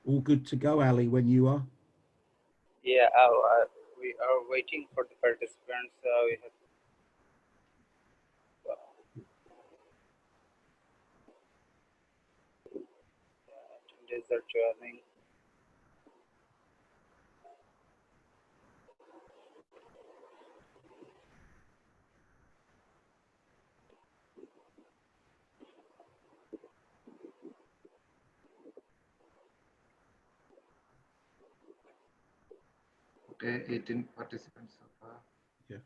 All good to go, Ali, when you are. Yeah, we are waiting for the participants. We have attendees are joining. Okay, 18 participants so far. Yeah.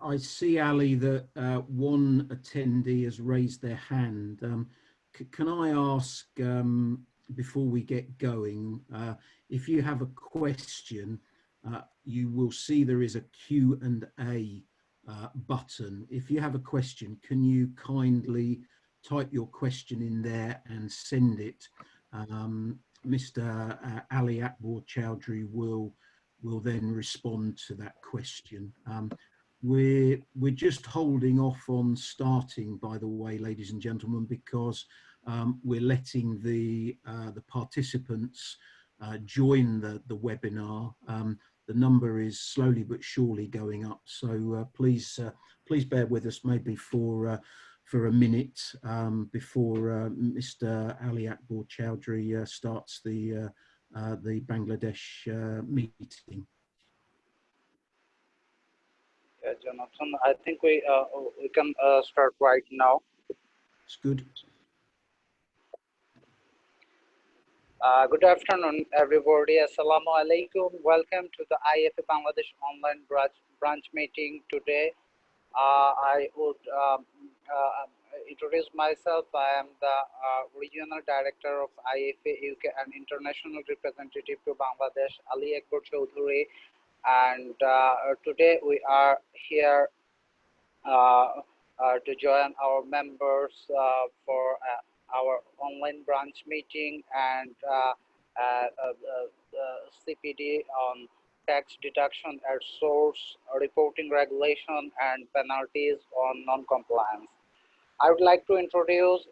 I see, Ali, that one attendee has raised their hand. Can I ask, before we get going, if you have a question, you will see there is a Q&A button. If you have a question, can you kindly type your question in there and send it? Mr. Ali Akbar Chowdhury will then respond to that question. We're just holding off on starting, by the way, ladies and gentlemen, because we're letting the participants join the webinar. The number is slowly but surely going up, so please bear with us maybe for a minute before Mr. Ali Akbar Chowdhury starts the Bangladesh meeting. Yeah, Jonathan, I think we can start right now. It's good. Good afternoon, everybody. Assalamu alaikum. Welcome to the IFA Bangladesh online branch meeting today. I would introduce myself. I am the regional director of IFA UK and international representative to Bangladesh, Ali Akbar Chowdhury. And today we are here to join our members for our online branch meeting and CPD on tax deduction at source, reporting regulation, and penalties on non-compliance. I would like to introduce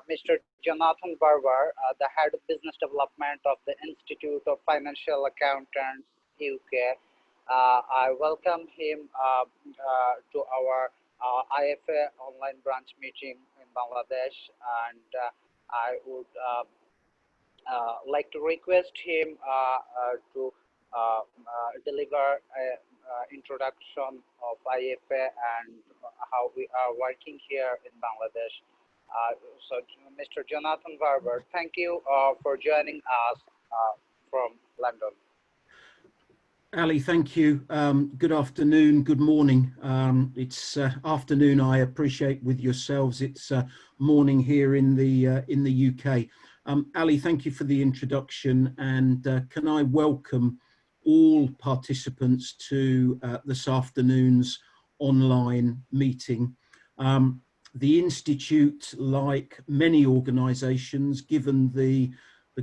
Mr. Jonathan Barber, the Head of Business Development of the Institute of Financial Accountants, UK. I welcome him to our IFA online branch meeting in Bangladesh, and I would like to request him to deliver an introduction of IFA and how we are working here in Bangladesh. So, Mr. Jonathan Barber, thank you for joining us from London. Ali, thank you. Good afternoon, good morning. It's afternoon, I appreciate, with yourselves. It's morning here in the UK. Ali, thank you for the introduction, and can I welcome all participants to this afternoon's online meeting. The Institute, like many organisations, given the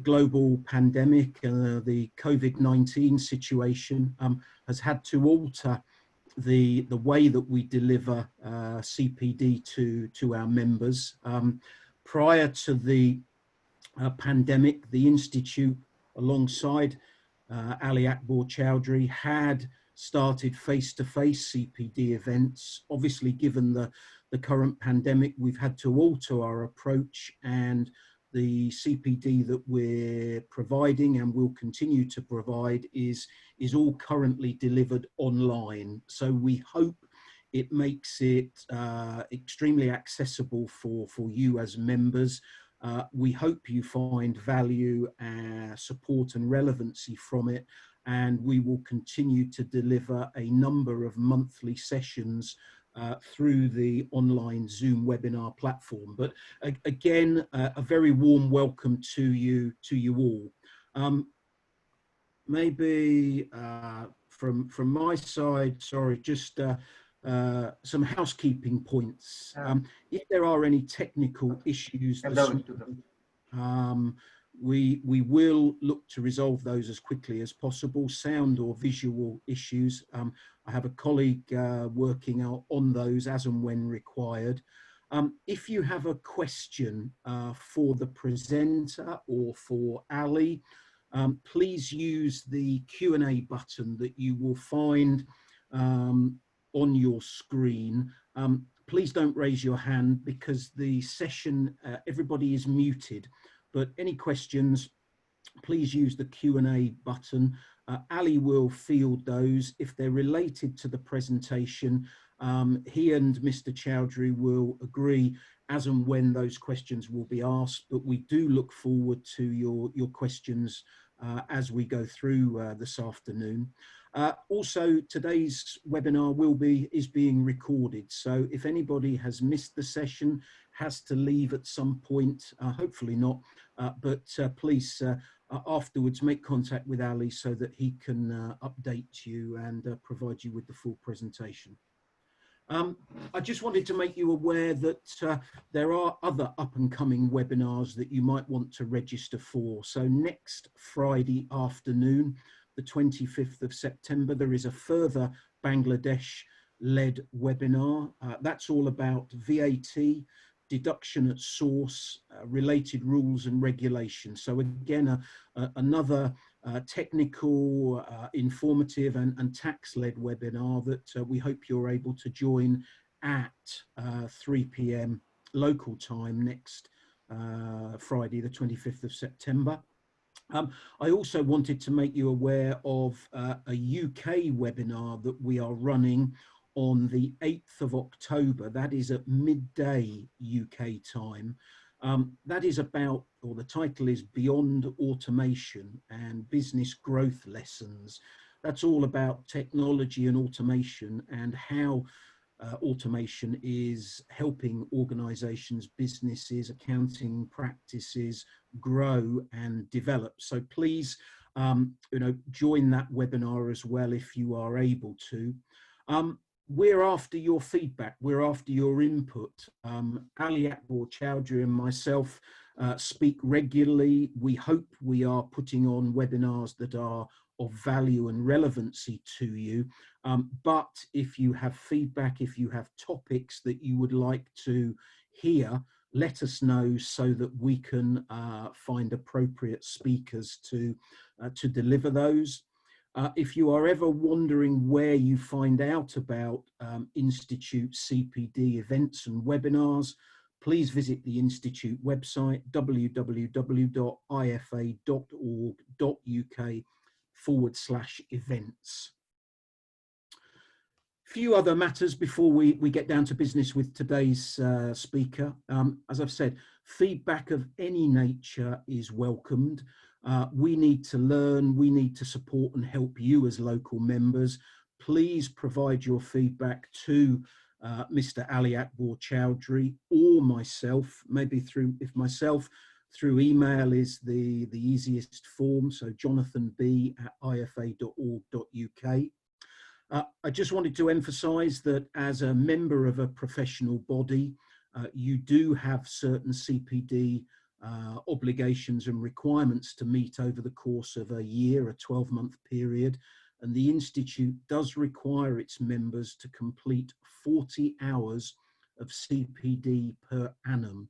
global pandemic, the COVID-19 situation, has had to alter the way that we deliver CPD to our members. Prior to the pandemic, the Institute, alongside Ali Akbar Chowdhury, had started face-to-face CPD events. Obviously, given the current pandemic, we've had to alter our approach, and the CPD that we're providing and will continue to provide is all currently delivered online. So we hope It makes it extremely accessible for you as members. We hope you find value, support and relevancy from it, and we will continue to deliver a number of monthly sessions through the online Zoom webinar platform. But again, a very warm welcome to you all. Maybe from my side, sorry, just some housekeeping points. If there are any technical issues this morning, we will look to resolve those as quickly as possible. Sound or visual issues, I have a colleague working out on those as and when required. If you have a question for the presenter or for Ali, please use the Q&A button that you will find on your screen. Please don't raise your hand because the session, everybody is muted, but any questions, please use the Q&A button. Ali will field those. If they're related to the presentation, he and Mr. Chowdhury will agree as and when those questions will be asked, but we do look forward to your questions as we go through this afternoon. Also, today's webinar is being recorded, so if anybody has missed the session, has to leave at some point, hopefully not, but please afterwards make contact with Ali so that he can update you and provide you with the full presentation. I just wanted to make you aware that there are other up-and-coming webinars that you might want to register for. So next Friday afternoon, the 25th of September, there is a further Bangladesh-led webinar. That's all about VAT, deduction at source, related rules and regulations. So again, another technical, informative and tax-led webinar that we hope you're able to join at 3 p.m. local time next Friday, the 25th of September. I also wanted to make you aware of a UK webinar that we are running on the 8th of October. That is at midday UK time. That is about, or the title is Beyond Automation and Business Growth Lessons. That's all about technology and automation and how automation is helping organizations, businesses, accounting practices grow and develop. So please, join that webinar as well if you are able to. We're after your feedback, we're after your input. Ali Akbar Chowdhury and myself speak regularly. We hope we are putting on webinars that are of value and relevancy to you. But if you have feedback, if you have topics that you would like to hear, let us know so that we can find appropriate speakers to deliver those. If you are ever wondering where you find out about Institute CPD events and webinars, please visit the Institute website, www.ifa.org.uk/events. Few other matters before we get down to business with today's speaker. As I've said, feedback of any nature is welcomed. We need to learn, we need to support and help you as local members. Please provide your feedback to Mr. Ali Akbar Chowdhury or myself, maybe through email is the easiest form, so jonathanb@ifa.org.uk. I just wanted to emphasize that as a member of a professional body, you do have certain CPD obligations and requirements to meet over the course of a year, a 12-month period, and the Institute does require its members to complete 40 hours of CPD per annum.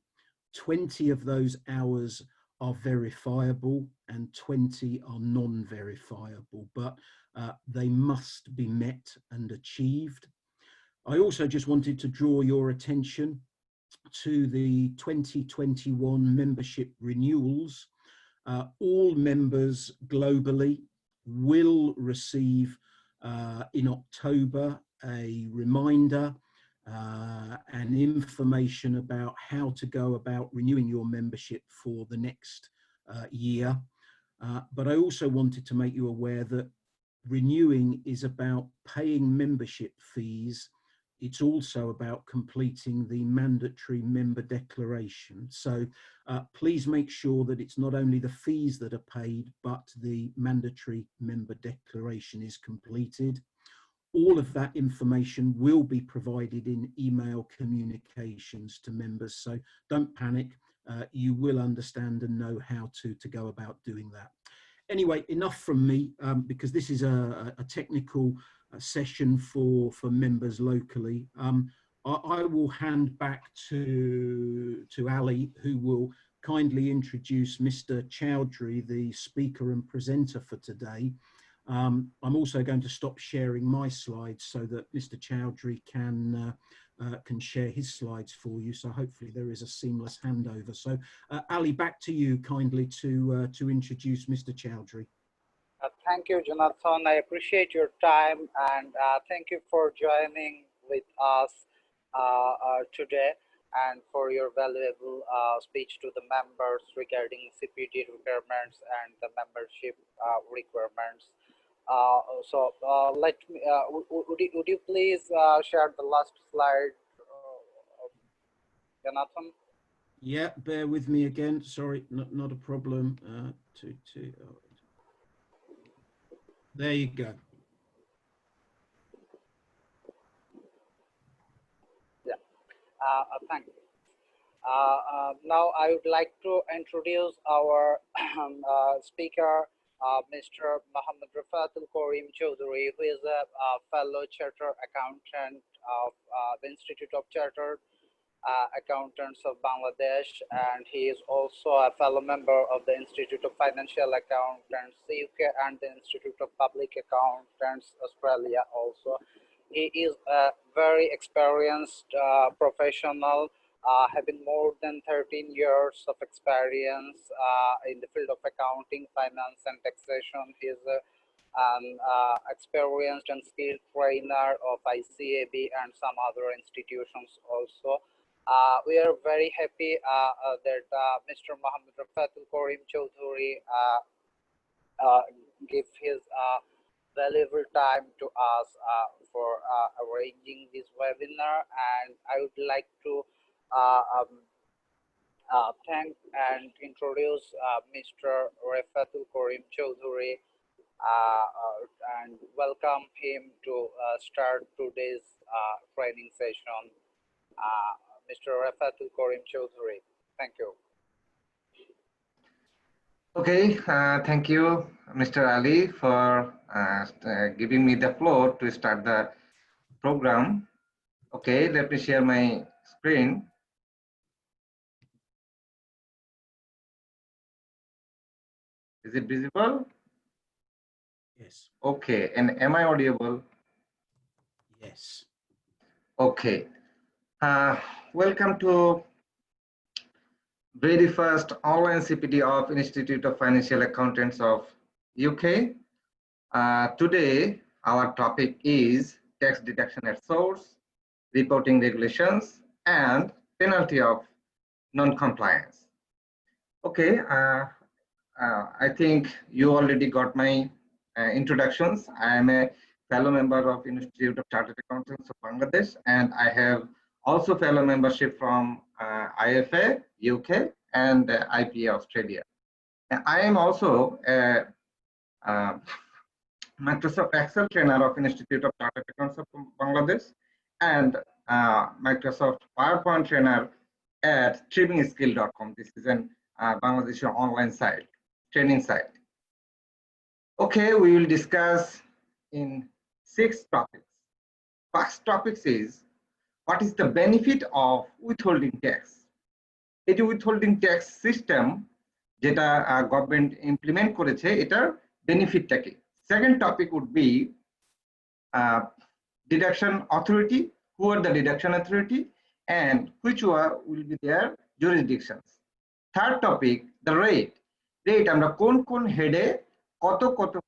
20 of those hours are verifiable and 20 are non-verifiable, but they must be met and achieved. I also just wanted to draw your attention to the 2021 membership renewals. All members globally will receive in October a reminder and information about how to go about renewing your membership for the next year. But I also wanted to make you aware that renewing is about paying membership fees. It's also about completing the mandatory member declaration. So please make sure that it's not only the fees that are paid, but the mandatory member declaration is completed. All of that information will be provided in email communications to members. So don't panic. You will understand and know how to go about doing that. Anyway, enough from me, because this is a technical session for members locally. I will hand back to Ali, who will kindly introduce Mr. Chowdhury, the speaker and presenter for today. I'm also going to stop sharing my slides so that Mr. Chowdhury can share his slides for you. So hopefully there is a seamless handover. So Ali, back to you kindly to introduce Mr. Chowdhury. Thank you, Jonathan. I appreciate your time, and thank you for joining with us today and for your valuable speech to the members regarding CPD requirements and the membership requirements. Let me, would you please share the last slide, Jonathan? Yeah, bear with me again. Sorry, not a problem. There you go. Yeah, thank you. Now I would like to introduce our speaker, Mr. Mohammad Rafatul Karim Chowdhury, who is a fellow chartered accountant of the Institute of Chartered Accountants of Bangladesh, and he is also a fellow member of the Institute of Financial Accountants UK and the Institute of Public Accountants Australia also. He is a very experienced professional, having more than 13 years of experience in the field of accounting, finance, and taxation. He is an experienced and skilled trainer of ICAB and some other institutions also. We are very happy that Mr. Mohammad Rafatul Karim Chowdhury give his valuable time to us for arranging this webinar, and I would like to thank and introduce Mr. Rafatul Karim Chowdhury and welcome him to start today's training session. Mr. Rafatul Karim Chowdhury, thank you. Okay, thank you, Mr. Ali, for giving me the floor to start the program. Okay, let me share my screen. Is it visible? Yes. Okay, and am I audible? Yes. Okay. Welcome to very first online CPD of Institute of Financial Accountants of UK. Today, our topic is tax deduction at source, reporting regulations, and penalty of non-compliance. Okay, I think you already got my introductions. I am a fellow member of Institute of Chartered Accountants of Bangladesh, and I have also fellow membership from IFA UK and IPA Australia. And I am also a Microsoft Excel trainer of Institute of Chartered Accountants of Bangladesh and Microsoft PowerPoint trainer at trimmingskill.com. This is an Bangladeshi online site, training site. Okay, we will discuss in 6 topics. First topic is what is the benefit of withholding tax? এটি withholding tax system যেটা government implement করেছে এটার বেনিফিটটা কি? Second topic would be deduction authority, who are the deduction authority and which will be their jurisdictions. Third topic, the rate. Rate আমরা কোন হেডে কত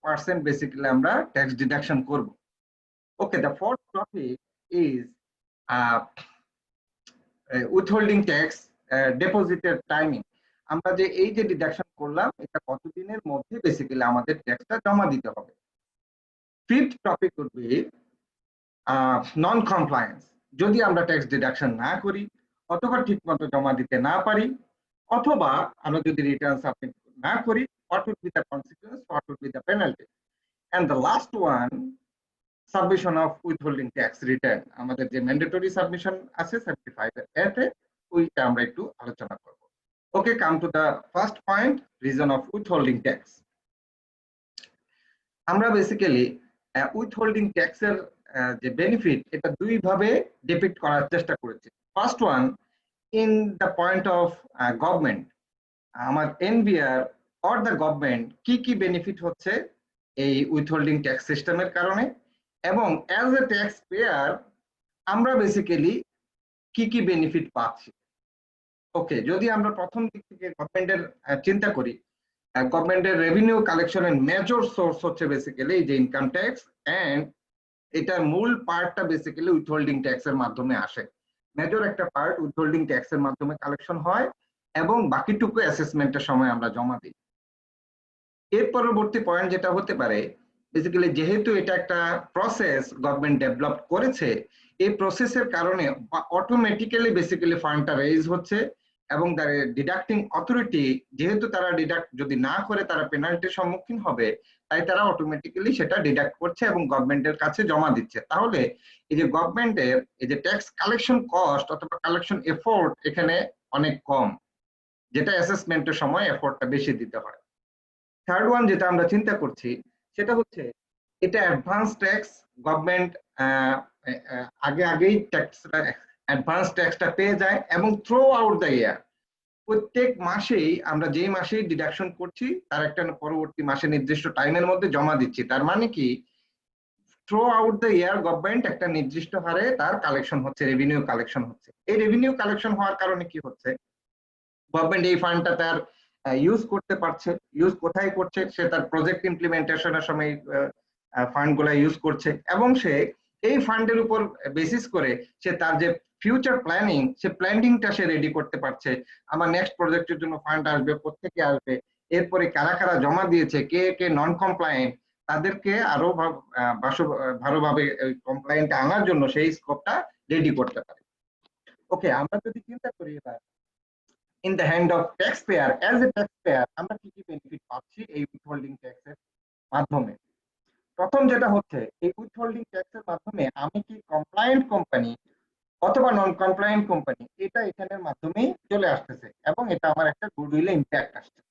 percent basically আমরা ট্যাক্স ডিডাকশন করব, Okay, the fourth topic is withholding tax deposited timing. আমরা যে এই যে ডিডাকশন করলাম এটা কতদিনের মধ্যে বেসিক্যালি আমাদের ট্যাক্সটা জমা দিতে হবে। Fifth topic would be non compliance. যদি আমরা ট্যাক্স ডিডাকশন না করি অথবা ঠিকমতো জমা দিতে না পারি অথবা আমরা যদি রিটার্ন সাবমিট না করি, what would be the consequence, what would be the penalty? And the last one, submission of withholding tax return. আমাদের যে ম্যান্ডেটরি সাবমিশন আছে 75 এতে ওইটা আমরা একটু আলোচনা করব। Okay, come to the first point, reason of withholding tax. আমরা বেসিক্যালি উইথহোল্ডিং ট্যাক্সের যে বেনিফিট এটা দুই ভাবে ডিপিক্ট করার চেষ্টা করেছি। First one, in the point of government, আমার এনবিআর অর দ্য গভর্নমেন্ট কি কি বেনিফিট হচ্ছে এই উইথহোল্ডিং ট্যাক্স সিস্টেমের কারণে, এবং অ্যাজ এ ট্যাক্স পেয়ার আমরা বেসিক্যালি কি কি বেনিফিট পাচ্ছি। ওকে, যদি আমরা প্রথম দিক থেকে গভর্নমেন্টের চিন্তা করি, গভর্নমেন্টের রেভিনিউ কালেকশনের মেজর সোর্স হচ্ছে বেসিক্যালি যে ইনকাম ট্যাক্স, এন্ড এটার মূল পার্টটা বেসিক্যালি উইথহোল্ডিং ট্যাক্সের মাধ্যমে আসে। মেজর একটা পার্ট উইথহোল্ডিং ট্যাক্সের মাধ্যমে কালেকশন হয় এবং বাকিটুকু অ্যাসেসমেন্টের সময় আমরা জমা দিই। এর পরবর্তী পয়েন্ট যেটা হতে পারে, বেসিক্যালি যেহেতু এটা একটা প্রসেস গভর্নমেন্ট ডেভেলপ করেছে, এই প্রসেসের কারণে অটোমেটিক্যালি বেসিক্যালি ফান্ডটা রেইজ হচ্ছে এবং ডিডাক্টিং অথরিটি যেহেতু তারা ডিডাক্ট যদি না করে তারা পেনাল্টির সম্মুখীন হবে, তাই তারা অটোমেটিক্যালি সেটা ডিডাক্ট করছে এবং গভর্নমেন্টের কাছে জমা দিচ্ছে। তাহলে এই যে গভর্নমেন্টের এই যে ট্যাক্স কালেকশন কস্ট অথবা কালেকশন এফোর্ট এখানে অনেক কম, যেটা অ্যাসেসমেন্টের সময় এফোর্টটা বেশি দিতে হয়। থার্ড ওয়ান যেটা আমরা চিন্তা করছি সেটা হচ্ছে এটা অ্যাডভান্স ট্যাক্স, গভর্নমেন্ট আগেই ট্যাক্সটা অ্যাডভান্স ট্যাক্সটা পেয়ে যায় এবং থ্রু আউট দ্য ইয়ার প্রত্যেক মাসেই আমরা যেই মাসেই ডিডাকশন করছি তার একটা পরবর্তী মাসে নির্দিষ্ট টাইমের মধ্যে জমা দিচ্ছি। তার মানে কি through out the year government একটা নির্দিষ্ট হারে তার কালেকশন হচ্ছে, রেভিনিউ কালেকশন হচ্ছে। এই রেভিনিউ কালেকশন হওয়ার কারণে কি হচ্ছে, গভর্নমেন্ট এই ফান্ডটা তার ইউজ করতে পারছে। ইউজ কোথায় করছে, সে তার প্রজেক্ট ইমপ্লিমেন্টেশনের সময় ফান্ড গুলা ইউজ করছে এবং সে এই ফান্ডের উপর বেসিস করে সে তার যে ফিউচার প্ল্যানিং, সে প্ল্যানিংটা সে রেডি করতে পারছে। আমার নেক্সট প্রজেক্টের জন্য ফান্ড আসবে, কোত্থেকে আসবে, এরপরে কারা কারা জমা দিয়েছে, কে কে নন কমপ্লায়েন্ট, তাদেরকে আরো ভালোভাবে কমপ্লায়েন্ট আনার জন্য সেই স্কোপটা রেডি করতে পারে। ওকে, আমরা যদি চিন্তা করি এবার in the hand of taxpayer, as a taxpayer আমরা কি কি বেনিফিট পাচ্ছি এই উইথহোল্ডিং ট্যাক্সের মাধ্যমে। প্রথম যেটা হচ্ছে, এই উইথহোল্ডিং ট্যাক্সের মাধ্যমে আমি কি কমপ্লায়েন্ট কোম্পানি অথবা নন কমপ্লায়েন্ট কোম্পানি এটা এখানের মাধ্যমেই চলে আসতেছে এবং এটা আমার একটা গুডউইলে ইম্প্যাক্ট আসছে।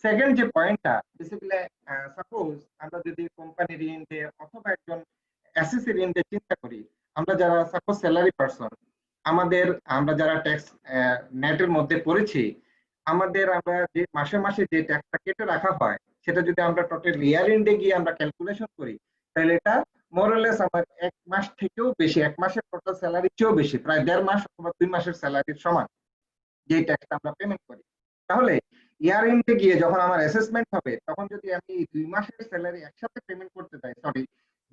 সেকেন্ড যে পয়েন্টটা, বেসিক্যালি সাপোজ আমরা যদি কোম্পানির ঋণে অথবা একজন অ্যাসেসির ঋণে চিন্তা করি, আমরা যারা সাপোজ স্যালারি পারসন, আমরা যারা ট্যাক্স নেটের মধ্যে পড়েছি, আমরা যে মাসে মাসে যে ট্যাক্সটা কেটে রাখা হয় সেটা যদি আমরা টোটাল ইয়ার এন্ডে গিয়ে আমরা ক্যালকুলেশন করি, তাহলে এটা মোরলেস আমার এক মাস থেকেও বেশি, এক মাসের টোটাল স্যালারির চেয়েও বেশি, প্রায় 1.5 মাস অথবা 2 মাসের স্যালারির সমান যে ট্যাক্সটা আমরা পেমেন্ট করি। তাহলে ইয়ার এন্ডে গিয়ে যখন আমার অ্যাসেসমেন্ট হবে, তখন যদি আমি 2 মাসের স্যালারি একসাথে পেমেন্ট করতে যাই,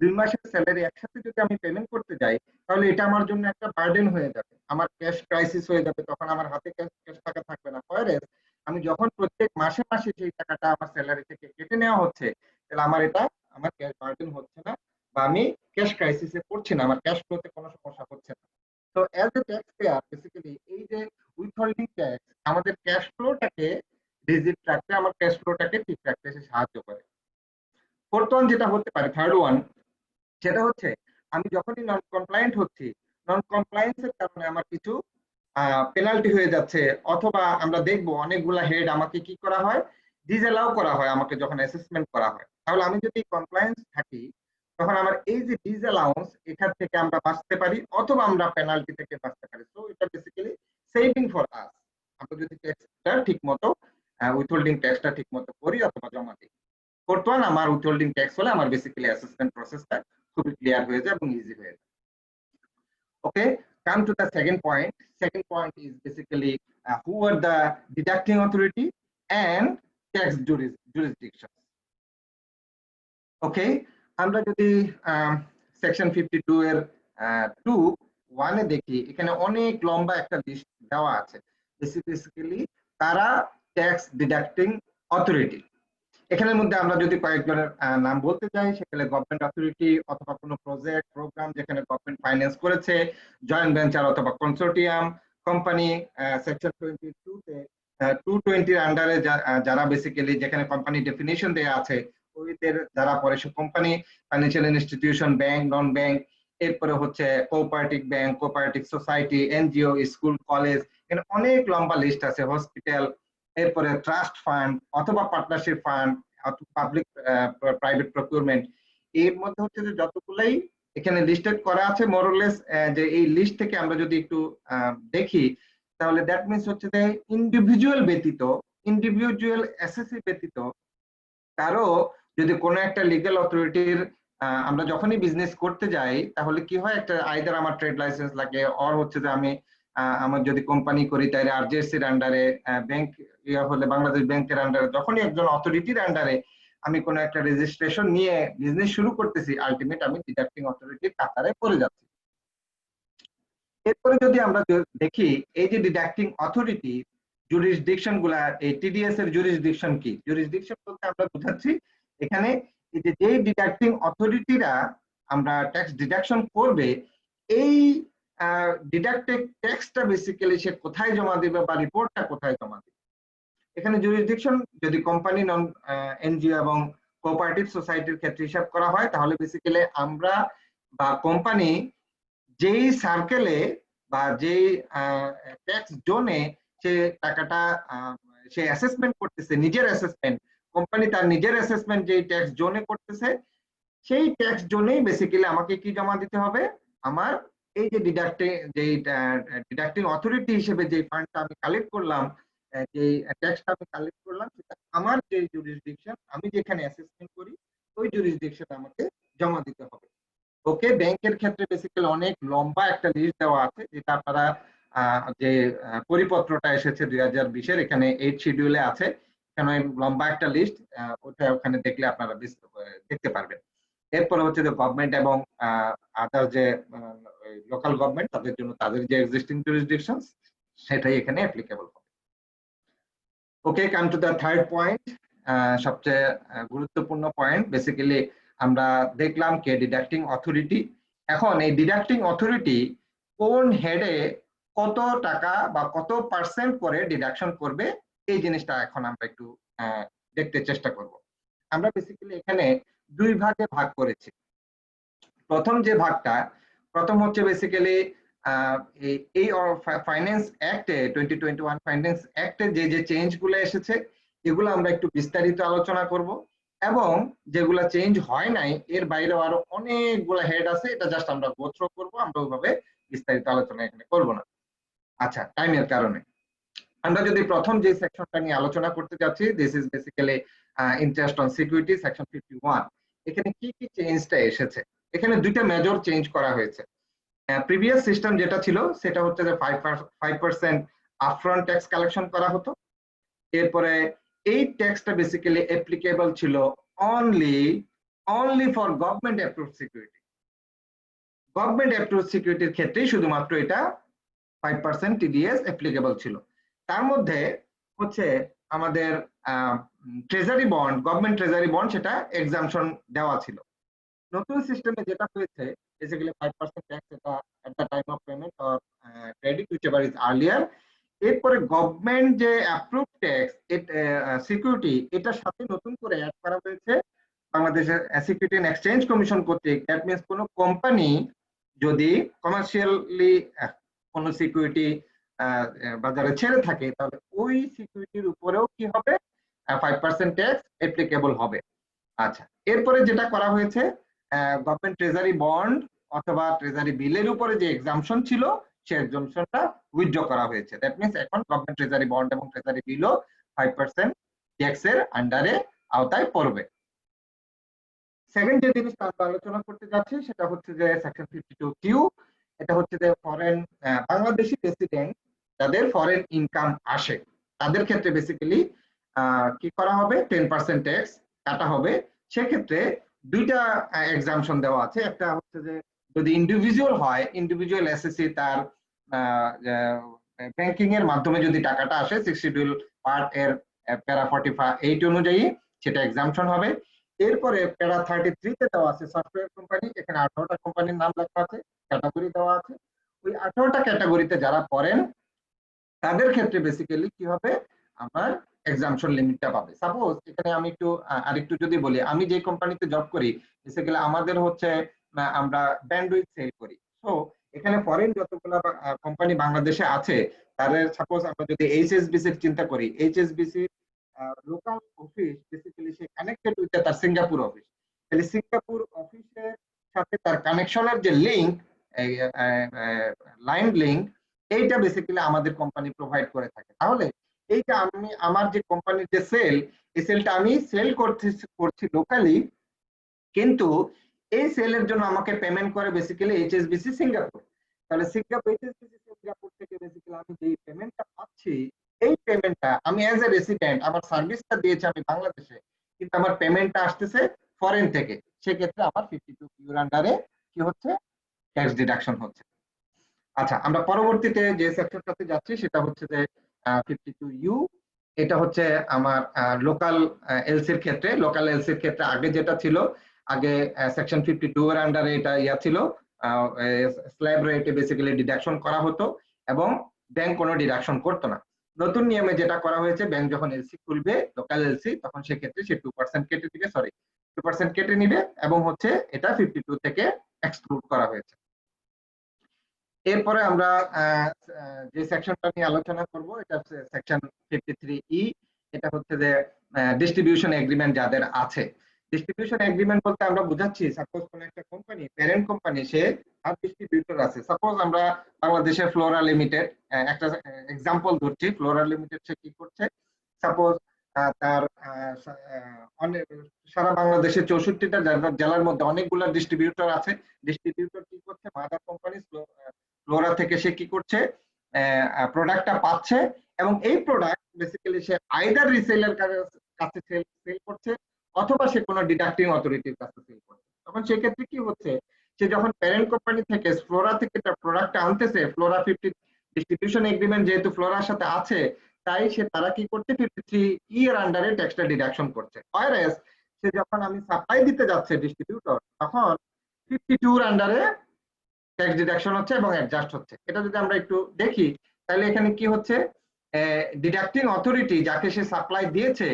2 মাসের স্যালারি একসাথে যদি আমি পেমেন্ট করতে যাই, তাহলে এটা আমার জন্য একটা বার্ডেন হয়ে যাবে, আমার ক্যাশ ক্রাইসিস হয়ে যাবে, তখন আমার হাতে ক্যাশ টাকা থাকবে না। পরে আমি যখন প্রত্যেক মাসে মাসে সেই টাকাটা আমার স্যালারি থেকে কেটে নেওয়া হচ্ছে, তাহলে আমার ক্যাশ বার্ডেন হচ্ছে না বা আমি ক্যাশ ক্রাইসিসে পড়ছি না, আমার ক্যাশ ফ্লোতে কোনো সমস্যা হচ্ছে না। তো as a tax payer basically এই যে উইথহোল্ডিং ট্যাক্স আমাদের ক্যাশ ফ্লোটাকে রিজিট রাখতে, আমার ক্যাশ ফ্লোটাকে ঠিক রাখতে সাহায্য করে। ফোর্থ ওয়ান যেটা হতে পারে, থার্ড ওয়ান, সেটা হচ্ছে আমি যখনই নন কমপ্লায়েন্ট হচ্ছি, নন কমপ্লায়েন্সের কারণে আমার কিছু পেনাল্টি হয়ে যাচ্ছে, অথবা আমরা দেখবো অনেকগুলা হেড আমাকে কি করা হয়, ডিসঅ্যালাউ করা হয় আমাকে যখন অ্যাসেসমেন্ট করা হয়। তাহলে আমি যদি কমপ্লায়েন্স থাকি তখন আমার এই যে ডিসঅ্যালাউন্স এখান থেকে আমরা বাঁচতে পারি অথবা আমরা পেনাল্টি থেকে বাঁচতে পারি। তো এটা বেসিক্যালি সেভিং ফর আস, আমরা যদি ট্যাক্সটা ঠিক মতো উইথহোল্ডিং ট্যাক্সটা ঠিক মতো করি অথবা জমা দিই। ফোর্থ ওয়ান, আমার উইথহোল্ডিং ট্যাক্স হলে আমার বেসিক্যালি অ্যাসেসমেন্ট প্রসেসটা খুবই ক্লিয়ার হয়ে যায় এবং ইজি হয়ে যায়। Okay, come to the second point. Second point is basically who are the deducting authority and tax jurisdictions. Okay, আমরা যদি সেকশন 52 এর 2(1) এ দেখি এখানে অনেক লম্বা একটা লিস্ট দেওয়া আছে। বেসিক্যালি তারা ট্যাক্স ডিডাক্টিং অথরিটি। এখানের মধ্যে আমরা যদি কয়েকজনের নাম বলতে চাই, সেখানে গভর্নমেন্ট অথরিটি অথবা কোনো প্রজেক্ট প্রোগ্রাম যেখানে গভর্নমেন্ট ফাইন্যান্স করেছে, জয়েন্ট ভেঞ্চার অথবা কনসোর্টিয়াম, কোম্পানি সেকশন 22 তে 220 এর আন্ডারে যারা বেসিক্যালি যেখানে কোম্পানি ডেফিনিশন দেয়া আছে ওইদের যারা পরে সে company, financial institution, bank, non bank, এরপরে হচ্ছে cooperative bank, cooperative society, NGO, school, college, এখানে অনেক লম্বা লিস্ট আছে, হসপিটাল, এরপরে ট্রাস্ট ফান্ড অথবা partnership fund, public private procurement. এর মধ্যে হচ্ছে যে যতগুলাই এখানে লিস্টেড করা আছে মোরলেস, যে এই লিস্ট থেকে আমরা যদি একটু দেখি তাহলে দ্যাট মিনস হচ্ছে যে ইন্ডিভিজুয়াল ব্যতীত, ইন্ডিভিজুয়াল এসএসসি ব্যতীত কারো যদি কোনো একটা লিগ্যাল অথরিটির আমরা যখনই বিজনেস করতে যাই তাহলে কি হয়, একটা আইদার আমার ট্রেড লাইসেন্স লাগে, অর হচ্ছে যে আমি আমার যদি কোম্পানি করি তাহলে আরজিএসসির আন্ডারে, ব্যাংক হলে বাংলাদেশ ব্যাংকের আন্ডারে, যখনই একজন অথরিটির আন্ডারে আমি কোনো একটা রেজিস্ট্রেশন নিয়ে বিজনেস শুরু করতেছি, আলটিমেট আমি ডিডাক্টিং অথরিটির কাতারে পড়ে যাচ্ছি। এরপরে যদি আমরা দেখি এই যে ডিডাক্টিং অথরিটি জুরিসডিকশন গুলা, এই টিডিএস এর জুরিসডিকশন কি? জুরিসডিকশন বলতে আমরা বুঝাচ্ছি এখানে এই যে ডিডাক্টিং অথরিটিরা আমরা ট্যাক্স ডিডাকশন করবে, এই ডিডাক্টেড ট্যাক্সটা বেসিক্যালি সে কোথায় জমা দিবে বা রিপোর্টটা কোথায় জমা দিবে। এখানে জুরিসডিকশন যদি কোম্পানি, নন এনজিও এবং কোঅপারেটিভ সোসাইটির ক্ষেত্রে হিসাব করা হয় তাহলে বেসিক্যালি আমরা বা কোম্পানি যেই সার্কেলে বা যেই ট্যাক্স জোনে সে টাকাটা সে অ্যাসেসমেন্ট করতেছে, নিজের অ্যাসেসমেন্ট, কোম্পানি তার নিজের অ্যাসেসমেন্ট যেই ট্যাক্স জোনে করতেছে, সেই ট্যাক্স জোনেই বেসিক্যালি আমাকে কি জমা দিতে হবে, আমার এই যে ডিডাক্টিং অথরিটি হিসেবে যে ফান্ডটা আমি কালেক্ট করলাম, যে ট্যাক্সটা আমি কালেক্ট করলাম, সেটা আমার যে জুরিসডিকশন, আমি যেখানে অ্যাসেসমেন্ট করি ওই জুরিসডিকশন আমাকে জমা দিতে হবে। ওকে, ব্যাংকের ক্ষেত্রে বেসিক্যালি অনেক লম্বা একটা লিস্ট দেওয়া আছে, যেটা আপনারা যে পরিপত্রটা এসেছে 2020-এর, এখানে 8 শিডিউলে আছে, এখানে লম্বা একটা লিস্ট, ওটা ওখানে দেখলে আপনারা দেখতে পারবেন। এরপরে হচ্ছে যে গভর্নমেন্ট এবং আদার যে লোকাল গভর্নমেন্ট, তাদের জন্য তাদের যে এক্সিস্টিং জুরিসডিকশন সেটাই এখানে অ্যাপ্লিকেবল হবে। Okay, come to the third point, সবচেয়ে গুরুত্বপূর্ণ পয়েন্ট। বেসিক্যালি আমরা দেখলাম কে ডিডাক্টিং অথরিটি। এখন এই ডিডাক্টিং অথরিটি কোন হেডে কত টাকা বা কত পার্সেন্ট করে ডিডাকশন করবে, এই জিনিসটা এখন আমরা একটু দেখতে চেষ্টা করব। আমরা বেসিক্যালি এখানে দুই ভাগে ভাগ করেছি। প্রথম যে ভাগটা, প্রথম হচ্ছে বেসিক্যালি এই ফাইন্যান্স অ্যাক্টে 2021 ফাইন্যান্স অ্যাক্টে যে চেঞ্জ গুলো এসেছে এগুলো আমরা একটু বিস্তারিত আলোচনা করব, এবং যেগুলা চেঞ্জ হয় নাই এর বাইরেও আরো অনেকগুলো হেড আছে, এটা জাস্ট আমরা গো থ্রু করব, আমরা ওইভাবে বিস্তারিত আলোচনা এখানে করব না। আচ্ছা, টাইমের কারণে আমরা যদি প্রথম যে সেকশনটা নিয়ে আলোচনা করতে যাচ্ছি, this is basically interest on security, section 51। এখানে কি কি চেঞ্জটা এসেছে? এখানে দুইটা মেজর চেঞ্জ করা হয়েছে। প্রিভিয়াস সিস্টেম যেটা ছিল সেটা হচ্ছে যে 5% আপফ্রন্ট ট্যাক্স কালেকশন করা হতো। এরপরে এই ট্যাক্সটা বেসিক্যালি অ্যাপ্লিকেবল ছিল only for government approved security. Government approved সিকিউরিটির ক্ষেত্রেই শুধুমাত্র এটা 5% টিডিএস অ্যাপ্লিকেবল ছিল। তার মধ্যে হচ্ছে আমাদের treasury bond, government treasury bond, সেটা এক্সাম্পশন দেওয়া ছিল। নতুন সিস্টেমে যেটা হয়েছে বেসিক্যালি 5% ট্যাক্স এটা at the time of payment or credit whichever is earlier. এরপরে গভর্নমেন্ট যে অ্যাপ্রুভ ট্যাক্স সিকিউরিটি, এটার সাথে নতুন করে অ্যাড করা হয়েছে বাংলাদেশের সিকিউরিটি এন্ড এক্সচেঞ্জ কমিশন কর্তৃক। দ্যাট মিনস কোনো কোম্পানি যদি কমার্শিয়ালি কোনো সিকিউরিটি বাজারে ছেড়ে থাকে তাহলে ওই সিকিউরিটির উপরেও কি হবে, 5% ট্যাক্স অ্যাপ্লিকেবল হবে। আচ্ছা, এরপরে যেটা করা হয়েছে, গভর্নমেন্ট ট্রেজারি বন্ড অথবা ট্রেজারি বিলের উপরে যে এক্সাম্পশন ছিল সেই এক্সাম্পশনটা উইথড্র করা হয়েছে। দ্যাট মিনস এখন গভর্নমেন্ট ট্রেজারি বন্ড এবং ট্রেজারি বিলও 5% ট্যাক্সের আন্ডারে আওতায় পড়বে। সেকেন্ড যে জিনিসটা আমরা আলোচনা করতে যাচ্ছি সেটা হচ্ছে যে সেকশন 52Q। এটা হচ্ছে যে ফরেন বাংলাদেশি রেসিডেন্ট যাদের ফরেন ইনকাম আসে তাদের ক্ষেত্রে বেসিক্যালি কি করা হবে, 10% ট্যাক্স কাটা হবে। সেক্ষেত্রে দুইটা এক্সাম্পশন দেওয়া আছে। একটা হচ্ছে যে যদি ইন্ডিভিজুয়াল হয়, ইন্ডিভিজুয়াল এসএসসি তার ব্যাংকিং এর মাধ্যমে যদি টাকাটা আসে 6 শিডিউল পার্ট এর প্যারা 48 অনুযায়ী সেটা এক্সাম্পশন হবে। এরপরে প্যারা 33 তে দেওয়া আছে সফটওয়্যার কোম্পানি, এখানে 18টা কোম্পানির নাম লেখা আছে, ক্যাটাগরি দেওয়া আছে। ওই 18টা ক্যাটাগরিতে যারা পড়েন তাদের ক্ষেত্রে বেসিক্যালি কি হবে, আমার এক্সাম্পশন লিমিটটা পাবে। সাপোজ এখানে আমি একটু আরেকটু যদি বলি, আমি যে কোম্পানিতে জব করি বেসিক্যালি আমাদের হচ্ছে আমরা ব্যান্ডউইথ সেল করি। সো এখানে ফরেন যতগুলো কোম্পানি বাংলাদেশে আছে তাদের সাপোজ আমরা যদি এইচএসবিসি চিন্তা করি, HSBC local office basically say connected with তার সিঙ্গাপুর অফিস। তাহলে সিঙ্গাপুর অফিসের সাথে তার কানেকশনের যে লিংক, লাইন লিংক, এইটা বেসিক্যালি আমাদের কোম্পানি প্রোভাইড করে থাকে। তাহলে এইটা আমি আমার যে কোম্পানির যে সেল, এই সেলটা আমি সেল করছি লোকালি, কিন্তু এই সেলের জন্য আমাকে পেমেন্ট করে বেসিক্যালি এইচএসবিসি সিঙ্গাপুর। তাহলে এইচএসবিসি সিঙ্গাপুর থেকে বেসিক্যালি আমি যে পেমেন্টটা পাচ্ছি, এই পেমেন্টটা আমি অ্যাজ এ রেসিডেন্ট আমার সার্ভিসটা দিয়েছি আমি বাংলাদেশে, কিন্তু আমার পেমেন্টটা আসতেছে ফরেন থেকে, সেক্ষেত্রে আমার 52 ইউর আন্ডারে কি হচ্ছে, ট্যাক্স ডিডাকশন হচ্ছে। আচ্ছা, আমরা পরবর্তীতে যে সেকশনটাতে যাচ্ছি সেটা হচ্ছে যে 52 ইউ। এটা হচ্ছে আমার লোকাল এলসির ক্ষেত্রে। লোকাল এলসির ক্ষেত্রে আগে যেটা ছিল, আগে সেকশন 52 এর আন্ডারে এটা ইয়া ছিল, স্ল্যাব রেটে বেসিক্যালি ডিডাকশন করা হতো এবং ব্যাংক কোনো ডিডাকশন করতো না। নতুন নিয়মে যেটা করা হয়েছে, ব্যাংক যখন এলসি খুলবে লোকাল এলসি, তখন সেক্ষেত্রে সে 2% কেটে দিবে, 2% কেটে নিবে, এবং হচ্ছে এটা 52 থেকে এক্সক্লুড করা হয়েছে। এরপরে আমরা যে সেকশনটা নিয়ে আলোচনা করব এটা হচ্ছে সেকশন 53 ই। এটা হচ্ছে যে ডিস্ট্রিবিউশন এগ্রিমেন্ট যাদের আছে। ডিস্ট্রিবিউশন এগ্রিমেন্ট বলতে আমরা বুঝাচ্ছি, সাপোজ কোন একটা কোম্পানি, প্যারেন্ট কোম্পানি, সে আর ডিস্ট্রিবিউটর আছে। সাপোজ আমরা বাংলাদেশের ফ্লোরা লিমিটেড একটা এক্সাম্পল ধরছি। ফ্লোরা লিমিটেড সে কি করছে, সাপোজ তার সারা বাংলাদেশের 64টা জেলার মধ্যে অনেকগুলো ডিস্ট্রিবিউটর আছে। ডিস্ট্রিবিউটর কি করছে, মাদার কোম্পানি ফ্লোরা থেকে সে কি করছে, প্রোডাক্টটা পাচ্ছে, এবং এই প্রোডাক্ট বেসিক্যালি সে আইদার রিসেলার কাছে সেল করছে অথবা সে কোনো ডিডাক্টিং অথরিটির কাছে সেল করছে। তখন সেক্ষেত্রে কি হচ্ছে, সে যখন প্যারেন্ট কোম্পানি থেকে ফ্লোরা থেকে প্রোডাক্টটা আনতেছে, ফ্লোরা 50 ডিস্ট্রিবিউশন এগ্রিমেন্ট যেহেতু ফ্লোরার সাথে আছে, তাই সে তারা কি করছে 53 এর আন্ডারে ট্যাক্সটা ডিডাকশন করছে। ওয়ারেস সে যখন আমি সাপ্লাই দিতে যাচ্ছে ডিস্ট্রিবিউটর, তখন 52 এর আন্ডারে ট্যাক্স ডিডাকশন হচ্ছে এবং অ্যাডজাস্ট হচ্ছে। এটা যদি আমরা একটু দেখি, তাহলে এখানে কি হচ্ছে, ডিডাক্টিং অথরিটি যাকে সে সাপ্লাই দিয়েছে,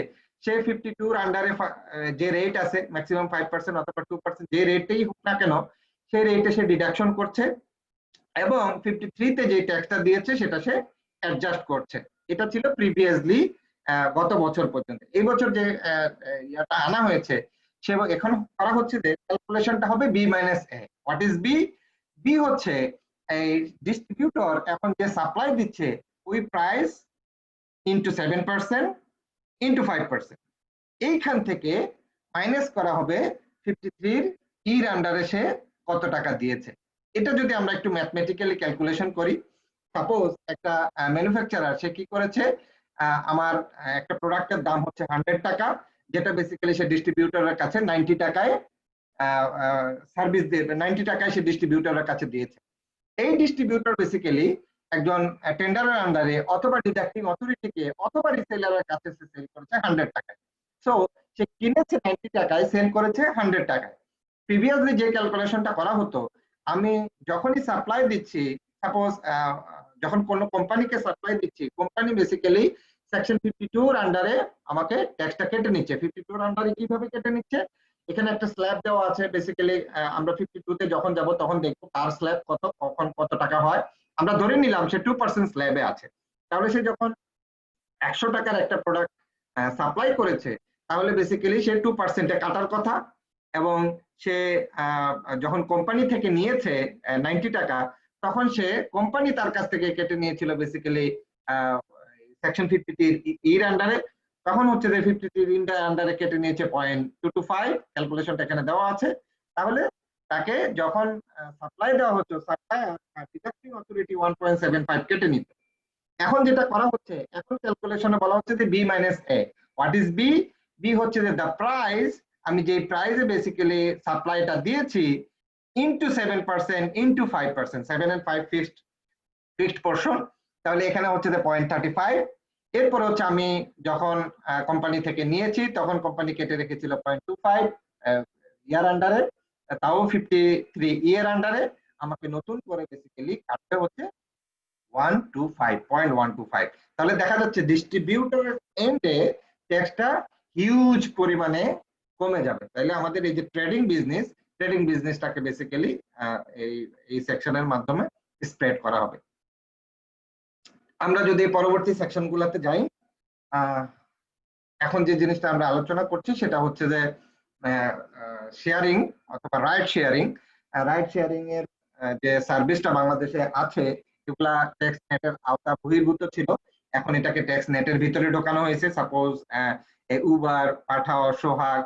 সে 52 এর আন্ডারে যে রেট আছে ম্যাক্সিমাম 5% অথবা 2%, যে রেটেই হোক না কেন, সেই রেটে সে ডিডাকশন করছে, এবং 53 তে যে ট্যাক্সটা দিয়েছে সেটা সে অ্যাডজাস্ট করছে। এটা ছিল প্রিভিয়াসলি গত বছর পর্যন্ত। এই বছর যে ইয়াটা আনা হয়েছে, সে এখন করা হচ্ছে যে ক্যালকুলেশনটা হবে B minus A. What is B? B হচ্ছে এই ডিস্ট্রিবিউটর এখন যে সাপ্লাই দিচ্ছে ওই প্রাইস ইনটু 7% ইনটু 5%, এইখান থেকে মাইনাস করা হবে 53 এর আন্ডারে সে কত টাকা দিয়েছে। এটা যদি আমরা একটু ম্যাথমেটিক্যালি ক্যালকুলেশন করি, সাপোজ একটা ম্যানুফ্যাকচারার সে কি করেছে, আমার একটা প্রোডাক্টের দাম হচ্ছে 100 টাকা, যেটা বেসিক্যালি সে ডিস্ট্রিবিউটরের কাছে 90 টাকায় সার্ভিস দিয়ে 90 টাকায় সে ডিস্ট্রিবিউটরের কাছে দিয়েছে। এই ডিস্ট্রিবিউটর বেসিক্যালি একজন টেন্ডারের আন্ডারে অথবা ডিডাক্টিং অথরিটিকে অথবা রিসেলারের কাছে সে সেল করেছে 100 টাকায়। সো সে কিনেছে 90 টাকায়, সেল করেছে 100 টাকায়। প্রিভিয়াসলি যে ক্যালকুলেশনটা করা হতো, আমি যখনই সাপ্লাই দিচ্ছি, সাপোজ যখন কোনো কোম্পানিকে সাপ্লাই দিচ্ছি, কোম্পানি বেসিক্যালি সেকশন 52 এর আন্ডারে আমাকে ট্যাক্সটা কেটে নিচ্ছে। 52 এর আন্ডারে কিভাবে কেটে নিচ্ছে, এখানে একটা স্ল্যাব দেওয়া আছে। বেসিক্যালি আমরা 52 তে যখন যাব তখন দেখবো তার স্ল্যাব কত, কখন কত টাকা হয়। আমরা ধরে নিলাম সে 2% স্ল্যাবে আছে, তাহলে সে যখন 100 টাকার একটা প্রোডাক্ট সাপ্লাই করেছে, তাহলে বেসিক্যালি সে 2% কাটার কথা, এবং সে যখন কোম্পানি থেকে নিয়েছে 90 টাকা, তখন সে কোম্পানি তার কাছ থেকে কেটে নিয়েছিল বেসিক্যালি সেকশন 53 এর আন্ডারে, তখন হচ্ছে যে 53 এর আন্ডারে কেটে নিয়েছে 0.225, ক্যালকুলেশনটা এখানে দেওয়া আছে। তাহলে তাকে যখন সাপ্লাই দেওয়া হচ্ছে, সাপ্লাই ডিডাক্টিং অথরিটি 1.75 কেটে নিত। এখন যেটা করা হচ্ছে, এখন ক্যালকুলেশনে বলা হচ্ছে যে B minus A. What is B? B হচ্ছে যে দ্য প্রাইস আমি যে প্রাইসে বেসিক্যালি সাপ্লাইটা দিয়েছি into 7% into 5%, 7 and 5 fixed portion, তাহলে এখানে হচ্ছে যে 0.35। এরপরে হচ্ছে আমি যখন কোম্পানি থেকে নিয়েছি তখন কোম্পানি কেটে রেখেছিল 0.25 ইয়ার আন্ডারে, তাও 53 ইয়ার আন্ডারে। আমাকে নতুন করে বেসিক্যালি কাটতে হচ্ছে 125.125। তাহলে দেখা যাচ্ছে ডিস্ট্রিবিউটরের এন্ডে ট্যাক্সটা হিউজ পরিমাণে কমে যাবে। তাহলে আমাদের এই যে ট্রেডিং বিজনেসটাকে বেসিক্যালি এই সেকশনের মাধ্যমে স্প্রেড করা হবে। আমরা যদি পরবর্তী সেকশনগুলোতে যাই, এখন যে জিনিসটা আমরা আলোচনা করছি সেটা হচ্ছে যে শেয়ারিং অথবা রাইড শেয়ারিং এর যে সার্ভিসটা বাংলাদেশে আছে এগুলা ট্যাক্স নেটের আওতা বহির্ভূত ছিল, এখন এটাকে ট্যাক্স নেটের ভিতরে ঢোকানো হয়েছে। সাপোজ উবার, পাঠাও, সোহাগ,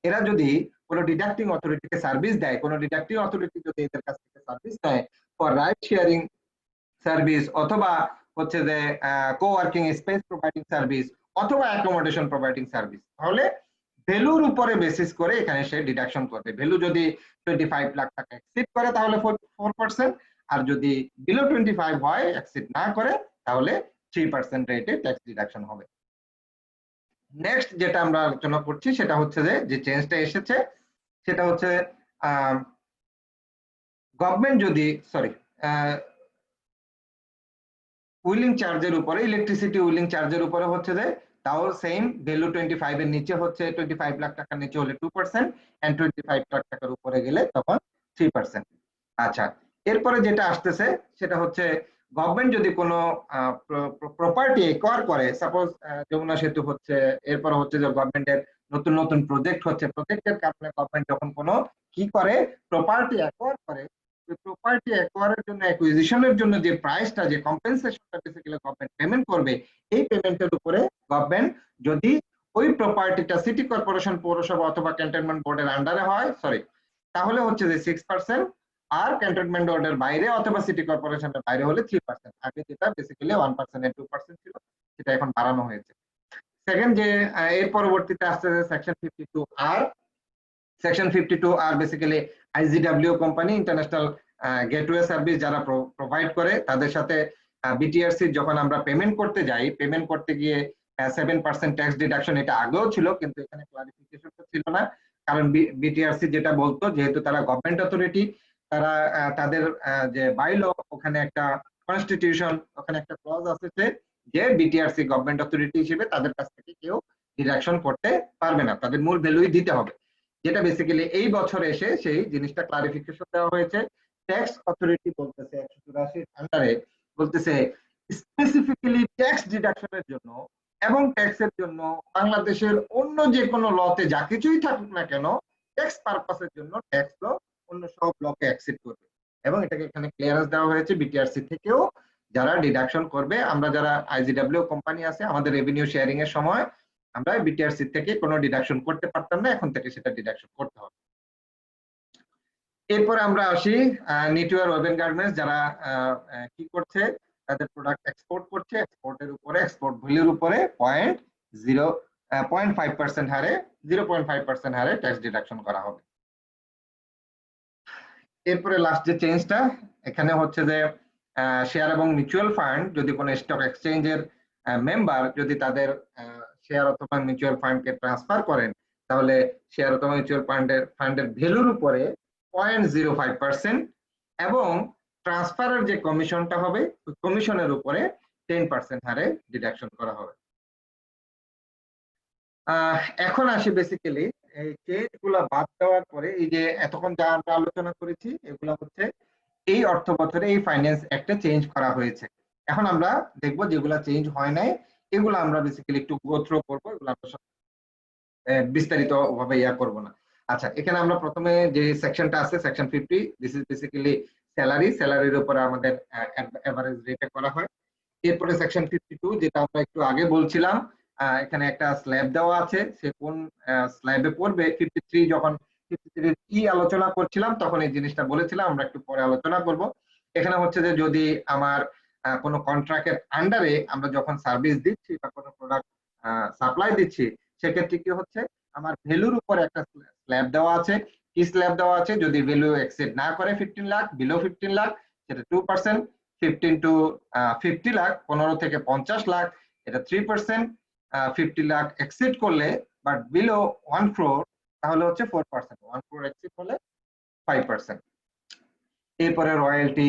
এরা যদি কোনো ডিডাক্টিং অথরিটিকে সার্ভিস দেয়, কোনো ডিডাক্টিং অথরিটি যদি এদের কাছ থেকে সার্ভিস নেয় ফর রাইড শেয়ারিং সার্ভিস অথবা হচ্ছে যে কোওয়ার্কিং স্পেস প্রোভাইডিং সার্ভিস অথবা অ্যাকোমোডেশন প্রোভাইডিং সার্ভিস, তাহলে ভ্যালুর উপরে বেসিস করে এখানে সে ডিডাকশন করবে। ভ্যালু যদি 25 লাখ টাকা এক্সিড করে তাহলে 4%, আর যদি বিলো 25 হয়, এক্সিড না করে, তাহলে 3% রেটে ট্যাক্স ডিডাকশন হবে। নেক্সট যেটা আমরা আলোচনা করছি সেটা হচ্ছে যে চেঞ্জটা এসেছে সেটা হচ্ছে গভর্নমেন্ট যদি উইলিং চার্জের উপরে, ইলেকট্রিসিটি উইলিং চার্জের উপরে হচ্ছে যে তাও সেম ভ্যালু 25 এর নিচে হচ্ছে 25 লাখ টাকার নিচে হলে 2% এন্ড 25 লাখ টাকার উপরে গেলে তখন 3%। আচ্ছা, এরপরে যেটা আসতেছে সেটা হচ্ছে গভর্নমেন্ট যদি কোনো প্রপার্টি একোয়ার করে, সাপোজ যমুনা সেতু হচ্ছে, এরপর হচ্ছে যে গভর্নমেন্টের নতুন নতুন প্রজেক্ট হচ্ছে, প্রজেক্টের কারণে গভর্নমেন্ট যখন কোনো কি করে প্রপার্টি একোয়ার করে, প্রপার্টি একোয়ারের জন্য অ্যাকুইজিশনের জন্য যে প্রাইসটা, যে কম্পেনসেশনটা বেসিক্যালি গভর্নমেন্ট পেমেন্ট করবে, এই পেমেন্টের উপরে গভর্নমেন্ট যদি ওই প্রপার্টিটা সিটি কর্পোরেশন, পৌরসভা অথবা ক্যান্টনমেন্ট বোর্ডের আন্ডারে হয়, তাহলে হচ্ছে যে 6%, আর ক্যান্টনমেন্ট বোর্ডের বাইরে অথবা সিটি কর্পোরেশনের বাইরে হলে 3%। আগে যেটা বেসিক্যালি 1% এর 2% ছিল, সেটা এখন বাড়ানো হয়েছে। সেকেন্ড যে এর পরবর্তীতে আসছে section 52R। Section 52R basically IGW company, international gateway service যারা প্রোভাইড করে, তাদের সাথে বিটিআরসি যখন আমরা পেমেন্ট করতে যাই, পেমেন্ট করতে গিয়ে 7% ট্যাক্স ডিডাকশন, এটা আগেও ছিল কিন্তু এখানে ক্লারিফিকেশনটা ছিল না, কারণ বিটিআরসি যেটা বলতো, যেহেতু তারা গভর্নমেন্ট অথরিটি, তারা তাদের যে বাইল, ওখানে একটা কনস্টিটিউশন, ওখানে একটা ক্লজ আছে যে বিটিআরসি গভর্নমেন্ট অথরিটি হিসেবে তাদের কাছ থেকে কেউ ডিডাকশন করতে পারবে না, তাদের মূল ভ্যালুই দিতে হবে। যেটা বেসিক্যালি এই বছর এসে সেই জিনিসটা ক্লারিফিকেশন দেওয়া হয়েছে। ট্যাক্স অথরিটি বলতেছে 184 আন্ডারে বলতেছে স্পেসিফিক্যালি ট্যাক্স ডিডাকশনের জন্য এবং ট্যাক্সের জন্য বাংলাদেশের অন্য যে কোনো লতে যা কিছুই থাকুক না কেন, ট্যাক্স পারপাসের জন্য ট্যাক্স ল অন্য সব লকে অ্যাকসেপ্ট করবে। এবং এটাকে এখানে ক্লিয়ারেন্স দেওয়া হয়েছে বিটিআরসি থেকেও যারা ডিডাকশন করবে, আমরা যারা আইজিডব্লিউ কোম্পানি আছে, আমাদের রেভিনিউ শেয়ারিং এর সময় আমরা বিটিআরসি থেকে কোনো ডিডাকশন করতে পারতাম না, এখন থেকে সেটা ডিডাকশন করতে হবে। এরপরে আমরা আসি নিটওয়্যার ওয়েভ গার্মেন্টস, যারা কি করছে, তাদের প্রোডাক্ট এক্সপোর্ট করছে, এক্সপোর্টের উপরে, এক্সপোর্ট ভ্যালুর উপরে 0.5% হারে 0.5% হারে ট্যাক্স ডিডাকশন করা হবে। এরপরে লাস্ট যে চেঞ্জটা এখানে হচ্ছে যে শেয়ার এবং মিউচুয়াল ফান্ড যদি কোনো স্টক এক্সচেঞ্জের মেম্বার যদি তাদের শেয়ার অথবা মিউচুয়াল ফান্ডকে ট্রান্সফার করেন, তাহলে শেয়ার অথবা মিউচুয়াল ফান্ডের ভ্যালুর উপরে 0.05% এবং ট্রান্সফারের যে কমিশনটা হবে ওই কমিশনের উপরে 10% হারে ডিডাকশন করা হবে। এখন আসি বেসিক্যালি এই চেঞ্জ গুলা বাদ দেওয়ার পরে, এই যে এতক্ষণ যা আমরা আলোচনা করেছি এগুলা হচ্ছে এই অর্থ বছরে এই ফাইন্যান্স অ্যাক্টে চেঞ্জ করা হয়েছে। এখন আমরা দেখবো যেগুলা চেঞ্জ হয় নাই, এগুলো আমরা বেসিক্যালি একটু গো থ্রু করবো, এগুলো আমরা বিস্তারিত ভাবে ইয়া করবো না। আচ্ছা, এখানে আমরা প্রথমে যে সেকশনটা আছে সেকশন 50, দিস ইজ বেসিক্যালি স্যালারির উপরে আমাদের এভারেজ রেটে করা হয়। এরপরে সেকশন 52 যেটা আমরা একটু আগে বলছিলাম, এখানে একটা স্ল্যাব দেওয়া আছে, সে কোন স্ল্যাবে পড়বে। 53 যখন 53 কি আলোচনা করছিলাম তখন এই জিনিসটা বলেছিলাম, আমরা একটু পরে আলোচনা করব। এখানে হচ্ছে যে যদি আমার কোনো কন্ট্রাক্টের আন্ডারে আমরা যখন সার্ভিস দিচ্ছি বা কোনো প্রোডাক্ট সাপ্লাই দিচ্ছি, সেক্ষেত্রে কি হচ্ছে, আমার ভ্যালুর উপরে একটা স্ল্যাব দেওয়া আছে। কি স্ল্যাব দেওয়া আছে, যদি ভ্যালু এক্সিড না করে 15 লাখ, বিলো 15 লাখ সেটা 2%, 15 টু 50 লাখ 15 থেকে 50 লাখ এটা 3%, 50 লাখ এক্সিড করলে বাট বিলো 1 crore তাহলে হচ্ছে 4%, 1 crore এক্সিড হলে 5%। এরপরে রয়্যালটি,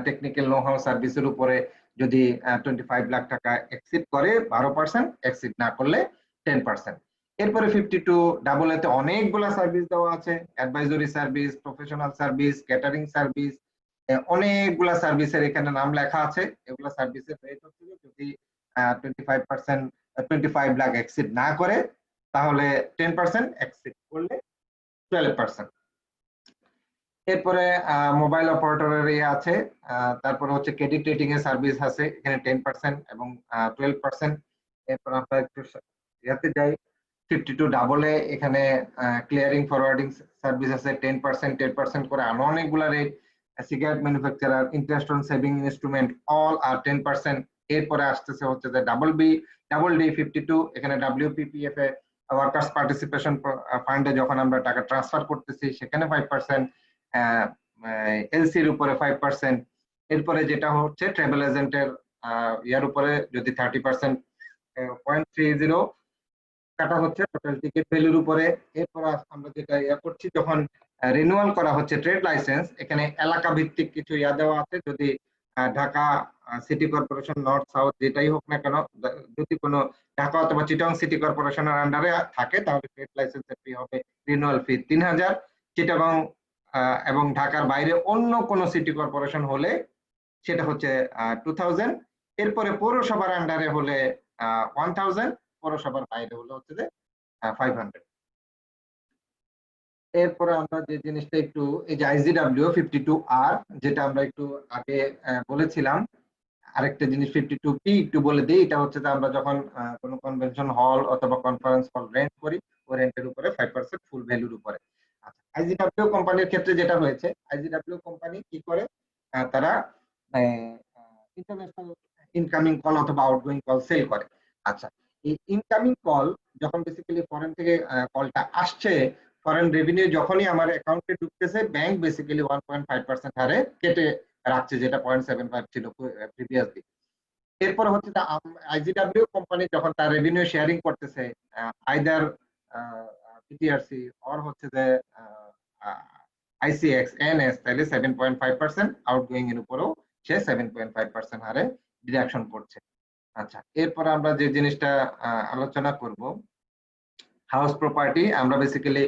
টেকনিক্যাল নো হাউ সার্ভিসের উপরে যদি 25 লাখ টাকা এক্সিড করে 12%, এক্সিড না করলে 10%। এরপরে 52 ডাবল এতে অনেকগুলা সার্ভিস দেওয়া আছে, advisory service, professional service, catering service, অনেকগুলা সার্ভিসের এখানে নাম লেখা আছে। এগুলা সার্ভিসের রেট হচ্ছে যদি 25%, 25 লাখ এক্সিড না করে তাহলে 10%, এক্সিড করলে 12%। এরপরে মোবাইল অপারেটরের আছে, তারপরে হচ্ছে ক্রেডিট রেটিং এর সার্ভিস আছে এখানে 10% এবং 12%। এরপর আমরা একটু ইয়াতে যাই 52 ডাবল এ, এখানে ক্লিয়ারিং ফরওয়ার্ডিং সার্ভিস আছে 10%, 10% করে আরো অনেকগুলা রেট। Cigarette manufacturer, interest on saving instrument all are 10%। এরপরে আসতেছে হচ্ছে যে ডাবল ডি 52, এখানে WPPF এ ওয়ার্কার্স পার্টিসিপেশন ফান্ডে যখন আমরা টাকা ট্রান্সফার করতেছি সেখানে 5%, এলসির উপরে 5%। এরপরে যেটা হচ্ছে ট্রাভেল এজেন্টের ইয়ার উপরে যদি 30%, 0.30 কাটা হচ্ছে টোটাল টিকিট ভ্যালুর উপরে। এরপর আমরা যেটা ইয়া করছি, যখন রিনিউয়াল করা হচ্ছে ট্রেড লাইসেন্স, এখানে এলাকা ভিত্তিক কিছু ইয়া দেওয়া আছে। যদি Dhaka city corporation, north south যেটাই হোক না কেন, যদি কোনো ঢাকা অথবা চিটাগং সিটি কর্পোরেশনের আন্ডারে থাকে তাহলে ট্রেড লাইসেন্সের ফি হবে রিনিউয়াল ফি 3000। চিটাগং এবং ঢাকার বাইরে অন্য কোনো সিটি কর্পোরেশন হলে সেটা হচ্ছে 2000। এরপরে পৌরসভার আন্ডারে হলে 1000, পৌরসভার বাইরে হলে হচ্ছে যে 500। এরপরে আমরা যে জিনিসটা একটু, এই যে IGW 52R যেটা আমরা একটু আগে বলেছিলাম, আরেকটা জিনিস 52P একটু বলে দিই। এটা হচ্ছে যে আমরা যখন কোনো কনভেনশন হল অথবা কনফারেন্স হল রেন্ট করি, ওই রেন্টের উপরে 5% ফুল ভ্যালুর উপরে। আচ্ছা, IGW কোম্পানির ক্ষেত্রে যেটা হয়েছে, IGW কোম্পানি কি করে, তারা ইন্টারন্যাশনাল ইনকামিং কল অথবা আউটগোয়িং কল সেল করে। আচ্ছা, এই ইনকামিং কল যখন বেসিক্যালি ফরেন থেকে কলটা আসছে, ফরেন রেভিনিউ যখনই আমার অ্যাকাউন্টে ঢুকতেছে, ব্যাংক বেসিক্যালি 1.5% হারে কেটে রাখছে, যেটা 0.75 ছিল প্রিভিয়াসলি। এরপরে হচ্ছে IGW কোম্পানি যখন তার রেভিনিউ শেয়ারিং করতেছে আইদার PTRC অর হচ্ছে যে ICX, NS, তাহলে 7.5% আউটগোয়িং এর উপরেও সে 7.5% হারে ডিডাকশন করছে। আচ্ছা, এরপর আমরা যে জিনিসটা আলোচনা করব, হাউস প্রপার্টি। আমরা বেসিক্যালি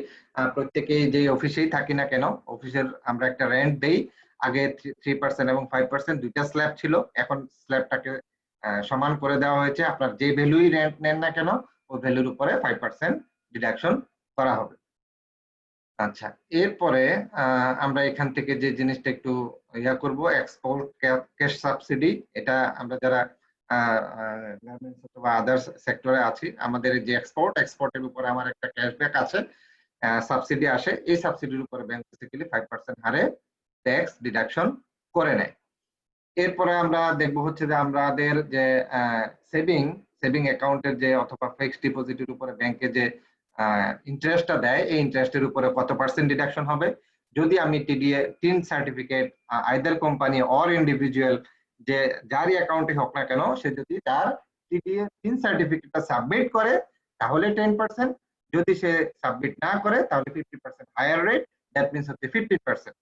প্রত্যেকেই যে অফিসেই থাকি না কেন, অফিসের আমরা একটা রেন্ট দেই। আগে 3% এবং 5% দুইটা স্ল্যাব ছিল, এখন স্ল্যাবটাকে সমান করে দেওয়া হয়েছে। আপনার যে ভ্যালুই রেন্ট নেন না কেন, ওই ভ্যালুর উপরে 5% ডিডাকশন করা হবে। আচ্ছা, এরপরে আমরা এখান থেকে যে জিনিসটা একটু ইয়া করব, এক্সপোর্ট ক্যাশ সাবসিডি। এটা আমরা যারা গার্মেন্টস অথবা আদার্স সেক্টরে আছি, আমাদের যে এক্সপোর্টের উপরে আমার একটা ক্যাশব্যাক আছে, সাবসিডি আসে। এই সাবসিডির উপরে ব্যাংক বেসিক্যালি 5% হারে ট্যাক্স ডিডাকশন করে নেয়। এরপরে আমরা দেখব হচ্ছে যে আমাদের যে সেভিং অ্যাকাউন্টের যে অথবা ফিক্সড ডিপোজিটের উপরে ব্যাংকে যে ইন্টারেস্টটা দেয়, এই ইন্টারেস্টের উপরে কত পার্সেন্ট ডিডাকশন হবে। যদি আমি tin certificate either company or individual, যে যারই অ্যাকাউন্টে হোক না কেন, সে যদি তার টিন সার্টিফিকেটটা সাবমিট করে তাহলে 10%, যদি সে সাবমিট না করে তাহলে 50% হায়ার রেট, দ্যাট মিনস হচ্ছে 15%।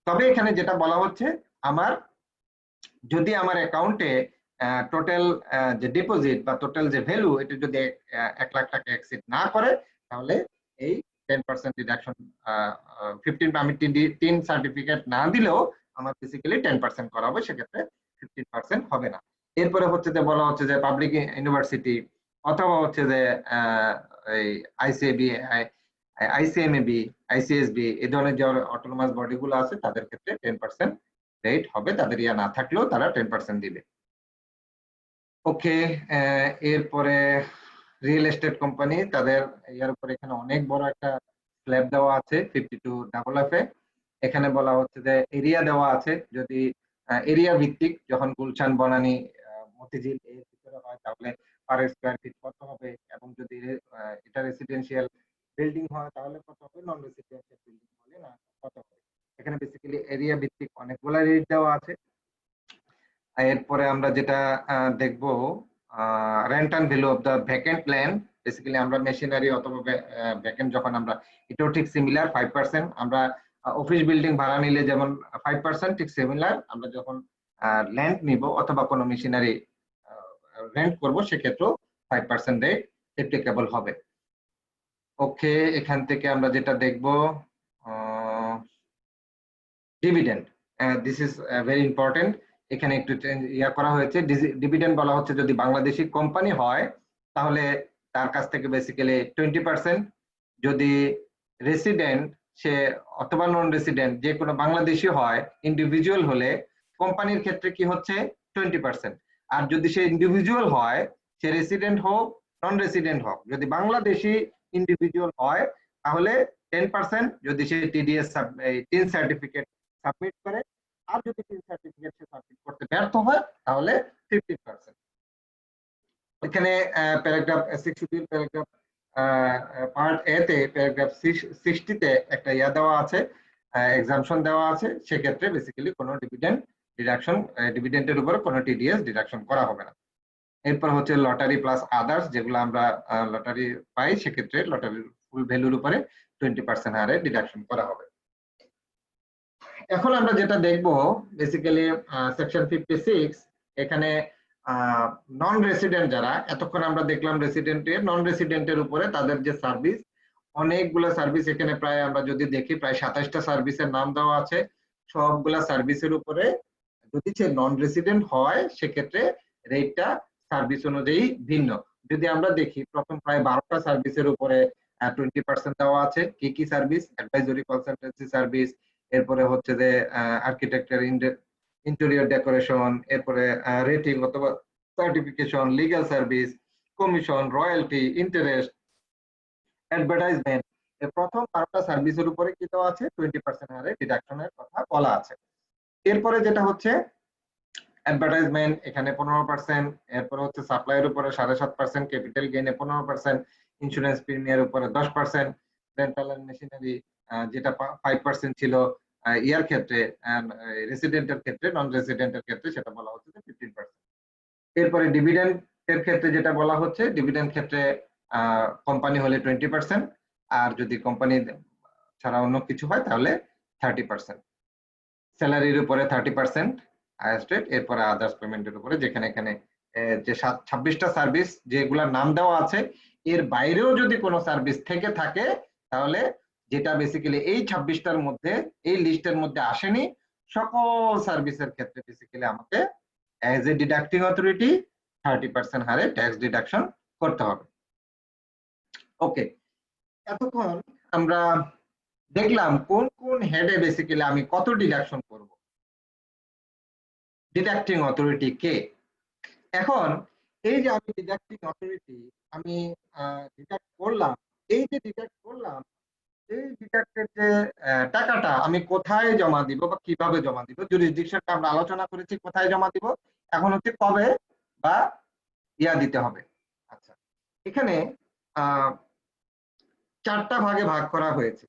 তবে এখানে যেটা বলা হচ্ছে, আমার যদি আমার অ্যাকাউন্টে টোটাল যে ডিপোজিট বা টোটাল যে ভ্যালু, এটা যদি 1 লাখ টাকা এক্সিড না করে তাহলে এই 10% ডিডাকশন 15, আমি টিন সার্টিফিকেট না দিলেও আমার বেসিক্যালি 10% করা হবে, সেক্ষেত্রে 15% হবে না। এরপরে হচ্ছে যে বলা হচ্ছে যে পাবলিক ইউনিভার্সিটি অথবা হচ্ছে যে এই ICAB, ICMAB, ICSB, এই ধরনের যে অটোনমাস বডিগুলো আছে তাদের ক্ষেত্রে 10% রেট হবে, তাদের ইয়া না থাকলেও তারা 10% দিবে। ওকে, এরপরে রিয়েল এস্টেট কোম্পানি, তাদের ইয়ার উপরে এখানে অনেক বড় একটা স্ল্যাব দেওয়া আছে 52FF এ। এখানে বলা হচ্ছে যে এরিয়া দেওয়া আছে, যদি এরিয়া ভিত্তিক যখন গুলশান, বনানী, মতিঝিল এর ভিতরে হয় তাহলে পার স্কয়ার ফিট কত হবে, এবং যদি এটা রেসিডেন্সিয়াল বিল্ডিং হয় তাহলে কত হবে, নন রেসিডেন্সিয়াল বিল্ডিং হলে না কত হবে। এখানে বেসিক্যালি এরিয়া ভিত্তিক অনেকগুলো রেট দেওয়া আছে। এরপরে আমরা যেটা দেখব rent and value of the vacant land. Basically আমরা মেশিনারি অথবা ভ্যাকেন্ট যখন আমরা, এটাও ঠিক সিমিলার 5%। আমরা অফিস বিল্ডিং ভাড়া নিলে যেমন 5%, ঠিক সিমিলার আমরা যখন ল্যান্ড নিব অথবা কোনো মেশিনারি রেন্ট করব সেক্ষেত্রেও 5% রেট অ্যাপ্লিকেবল হবে। ওকে, এখান থেকে আমরা যেটা দেখব dividend. This is very important. এখানে একটু ইয়া করা হয়েছে, ডিভিডেন্ড বলা হচ্ছে যদি বাংলাদেশি কোম্পানি হয় তাহলে তার কাছ থেকে বেসিক্যালি 20%, যদি রেসিডেন্ট সে অথবা নন রেসিডেন্ট যে কোনো বাংলাদেশি হয়, ইন্ডিভিজুয়াল হলে কোম্পানির ক্ষেত্রে কি হচ্ছে 20%। আর যদি সে ইন্ডিভিজুয়াল হয়, সে রেসিডেন্ট হোক নন রেসিডেন্ট হোক, যদি বাংলাদেশি ইন্ডিভিজুয়াল হয় তাহলে 10%, যদি সে টিডিএস টিন সার্টিফিকেট সাবমিট করে, আর যদি টিন সার্টিফিকেট সে সাবমিট করতে ব্যর্থ হয় তাহলে 15%। এখানে প্যারাগ্রাফ 62 প্যারাগ্রাফ পার্ট এ তে প্যারাগ্রাফ 60 তে একটা ইয়া দেওয়া আছে, এক্সাম্পশন দেওয়া আছে। সেক্ষেত্রে বেসিক্যালি কোনো ডিভিডেন্ডের উপরে কোনো টিডিএস ডিডাকশন করা হবে না। এরপর হচ্ছে লটারি প্লাস আদার্স, যেগুলো আমরা লটারি পাই সেক্ষেত্রে লটারির ফুল ভ্যালুর উপরে 20% হারে ডিডাকশন করা হবে। এখন আমরা যেটা দেখব বেসিক্যালি সেকশন 56, এখানে নন রেসিডেন্ট যারা, এতক্ষণ আমরা দেখলাম রেসিডেন্টের, নন রেসিডেন্টের উপরে তাদের যে সার্ভিস, অনেকগুলো সার্ভিস এখানে প্রায় আমরা যদি দেখি প্রায় 27টা সার্ভিসের নাম দেওয়া আছে। সবগুলা সার্ভিসের উপরে যদি সে নন রেসিডেন্ট হয় সেক্ষেত্রে রেটটা সার্ভিস অনুযায়ী ভিন্ন। যদি আমরা দেখি প্রথম প্রায় 12টা সার্ভিসের উপরে 20% দেওয়া আছে। কি কি সার্ভিস? অ্যাডভাইজরি কনসালটেন্সি সার্ভিস, এরপরে হচ্ছে যে আর্কিটেকচার, ইন্টেরিয়র ডেকোরেশন, এরপরে রেটিং অথবা certification, legal service, commission, royalty, interest, advertisement. এই প্রথম 12টা সার্ভিসের উপরে কি দেওয়া আছে 20% হারে ডিডাকশনের কথা বলা আছে। এরপরে যেটা হচ্ছে অ্যাডভার্টাইজমেন্ট, এখানে 15%, এরপরে হচ্ছে সাপ্লাইয়ের উপরে 7.5%, ক্যাপিটাল গেইনে 15%, ইন্স্যুরেন্স প্রিমিয়ার উপরে 10%, রেন্টাল এন্ড মেশিনারি যেটা 5% ছিল ইয়ার ক্ষেত্রে, রেসিডেন্টের ক্ষেত্রে, নন রেসিডেন্টের ক্ষেত্রে সেটা বলা হচ্ছে 15%। এরপরে ডিভিডেন্ড এর ক্ষেত্রে যেটা বলা হচ্ছে, ডিভিডেন্ড ক্ষেত্রে কোম্পানি হলে 20%, আর যদি কোম্পানি ছাড়া অন্য কিছু হয় তাহলে 30%। স্যালারির উপরে 30% হাইয়েস্ট রেট, এরপরে আদার্স পেমেন্টের উপরে, যেখানে এখানে যে 26টা সার্ভিস যেগুলোর নাম দেওয়া আছে এর বাইরেও যদি কোনো সার্ভিস থেকে থাকে তাহলে, যেটা বেসিক্যালি এই 26টার মধ্যে, এই লিস্টের মধ্যে আসেনি, সকল সার্ভিসের ক্ষেত্রে বেসিক্যালি আমাকে অ্যাজ এ ডিডাক্টিং অথরিটি 30% হারে ট্যাক্স ডিডাকশন করতে হবে। ওকে, এতক্ষণ আমরা দেখলাম কোন কোন হেডে বেসিক্যালি আমি কত ডিডাকশন করব, ডিডাক্টিং অথরিটি কে। এখন এই যে আমি ডিডাক্টিং অথরিটি আমি ডিডাক্ট করলাম, এই যে ডিডাক্ট করলাম, এই ডিডাক্টের যে টাকাটা আমি কোথায় জমা দিব বা কিভাবে জমা দিব, জুরিসডিকশনটা আমরা আলোচনা করেছি কোথায় জমা দিব, এখন হচ্ছে কবে বা ইয়া দিতে হবে। আচ্ছা, এখানে 4টা ভাগে ভাগ করা হয়েছে।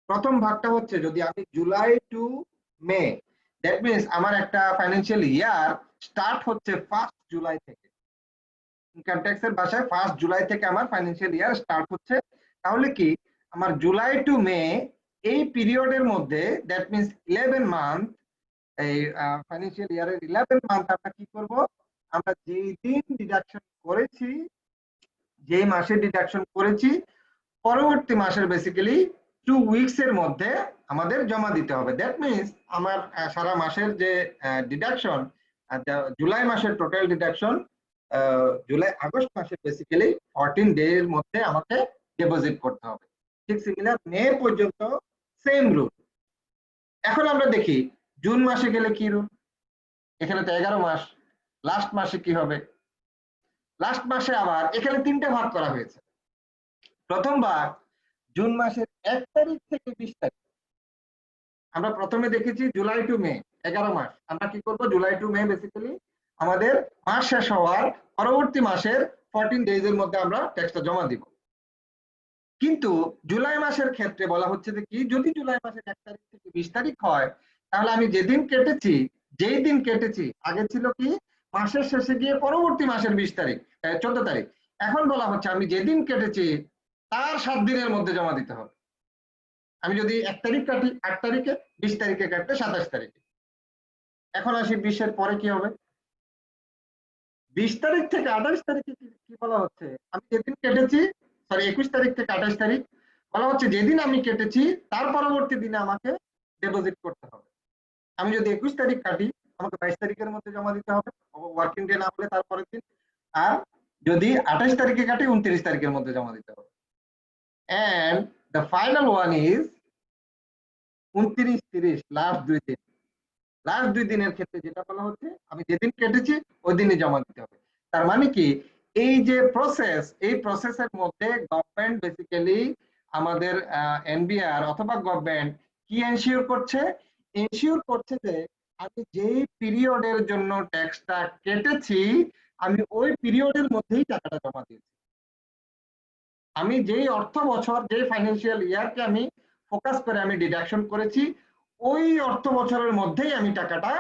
প্রথম ভাগটা হচ্ছে যদি আমি July to May, that means আমার একটা ফাইন্যান্সিয়াল ইয়ার স্টার্ট হচ্ছে 1 জুলাই থেকে, ইনকাম ট্যাক্সের ভাষায় 1 জুলাই থেকে আমার ফাইন্যান্সিয়াল ইয়ার স্টার্ট হচ্ছে, তাহলে কি আমার জুলাই টু মে এই পিরিয়ডের মধ্যে, দ্যাট মিনস 11 মান্থ, এই ফাইন্যান্সিয়াল ইয়ারের 11 মান্থ আমরা কি করব, আমরা যেই দিন ডিডাকশন করেছি, যে মাসে ডিডাকশন করেছি, পরবর্তী মাসের বেসিক্যালি 2 উইকস এর মধ্যে আমাদের জমা দিতে হবে। দ্যাট মিনস আমার সারা মাসের যে ডিডাকশন, জুলাই মাসের টোটাল ডিডাকশন জুলাই আগস্ট মাসে বেসিক্যালি 14 ডে এর মধ্যে আমাকে ডিপোজিট করতে হবে। ঠিক সিমিলার মে পর্যন্ত সেম রুল। এখন আমরা দেখি জুন মাসে গেলে কি রুল, এখানে তো 11 মাস, লাস্ট মাসে কি হবে, লাস্ট মাসে আবার এখানে 3টে ভাগ করা হয়েছে। প্রথম ভাগ জুন মাসের 1 তারিখ থেকে 20 তারিখ, আমরা প্রথমে দেখেছি জুলাই টু মে 11 মাস, আমরা কি করব জুলাই টু মে বেসিক্যালি আমাদের মাস শেষ হওয়ার পরবর্তী মাসের 14 ডেজ এর মধ্যে আমরা ট্যাক্সটা জমা দিব। কিন্তু জুলাই মাসের ক্ষেত্রে বলা হচ্ছে যে কি, যদি জুলাই মাসের 1 তারিখ থেকে 20 তারিখ হয়, তাহলে আমি যেদিন কেটেছি, যেই দিন কেটেছি, আগে ছিল কি মাসের শেষে গিয়ে পরবর্তী মাসের 20 তারিখ 14 তারিখ, এখন বলা হচ্ছে আমি যেদিন কেটেছি তার 7 দিনের মধ্যে জমা দিতে হবে। আমি যদি 1 তারিখ কাটি 8 তারিখে, 20 তারিখে কাটলে 27 তারিখে। এখন আসি 20-এর পরে কি হবে। 20 তারিখ থেকে 28 তারিখে কি বলা হচ্ছে, আমি যেদিন কেটেছি, সরি 21 তারিখ থেকে 28 তারিখ বলা হচ্ছে যেদিন আমি কেটেছি তার পরবর্তী দিনে আমাকে ডিপোজিট করতে হবে। আমি যদি 21 তারিখ কাটি, আমাকে 22 তারিখের মধ্যে জমা দিতে হবে, ওয়ার্কিং ডে না হলে তারপরের দিন। আর যদি 28 তারিখে কাটি 29 তারিখের মধ্যে জমা দিতে হবে। And the final one is 29-30, last 2 দিন। লাস্ট 2 দিনের ক্ষেত্রে যেটা বলা হচ্ছে, আমি যেদিন কেটেছি ওই দিনই জমা দিতে হবে। তার মানে কি, এই যে প্রসেস, এই প্রসেসের মধ্যে গভর্নমেন্ট বেসিক্যালি আমাদের এনবিআর অথবা গভর্নমেন্ট কি এনশিওর করছে, এনশিওর করছে যে আমি যেই পিরিয়ডের জন্য ট্যাক্সটা কেটেছি আমি ওই পিরিয়ডের মধ্যেই টাকাটা জমা দিয়েছি। আমি যেই অর্থ বছর, যেই ফাইন্যান্সিয়াল ইয়ারকে আমি ফোকাস করে আমি ডিডাকশন করেছি, ওই অর্থ বছরের মধ্যেই আমি টাকাটা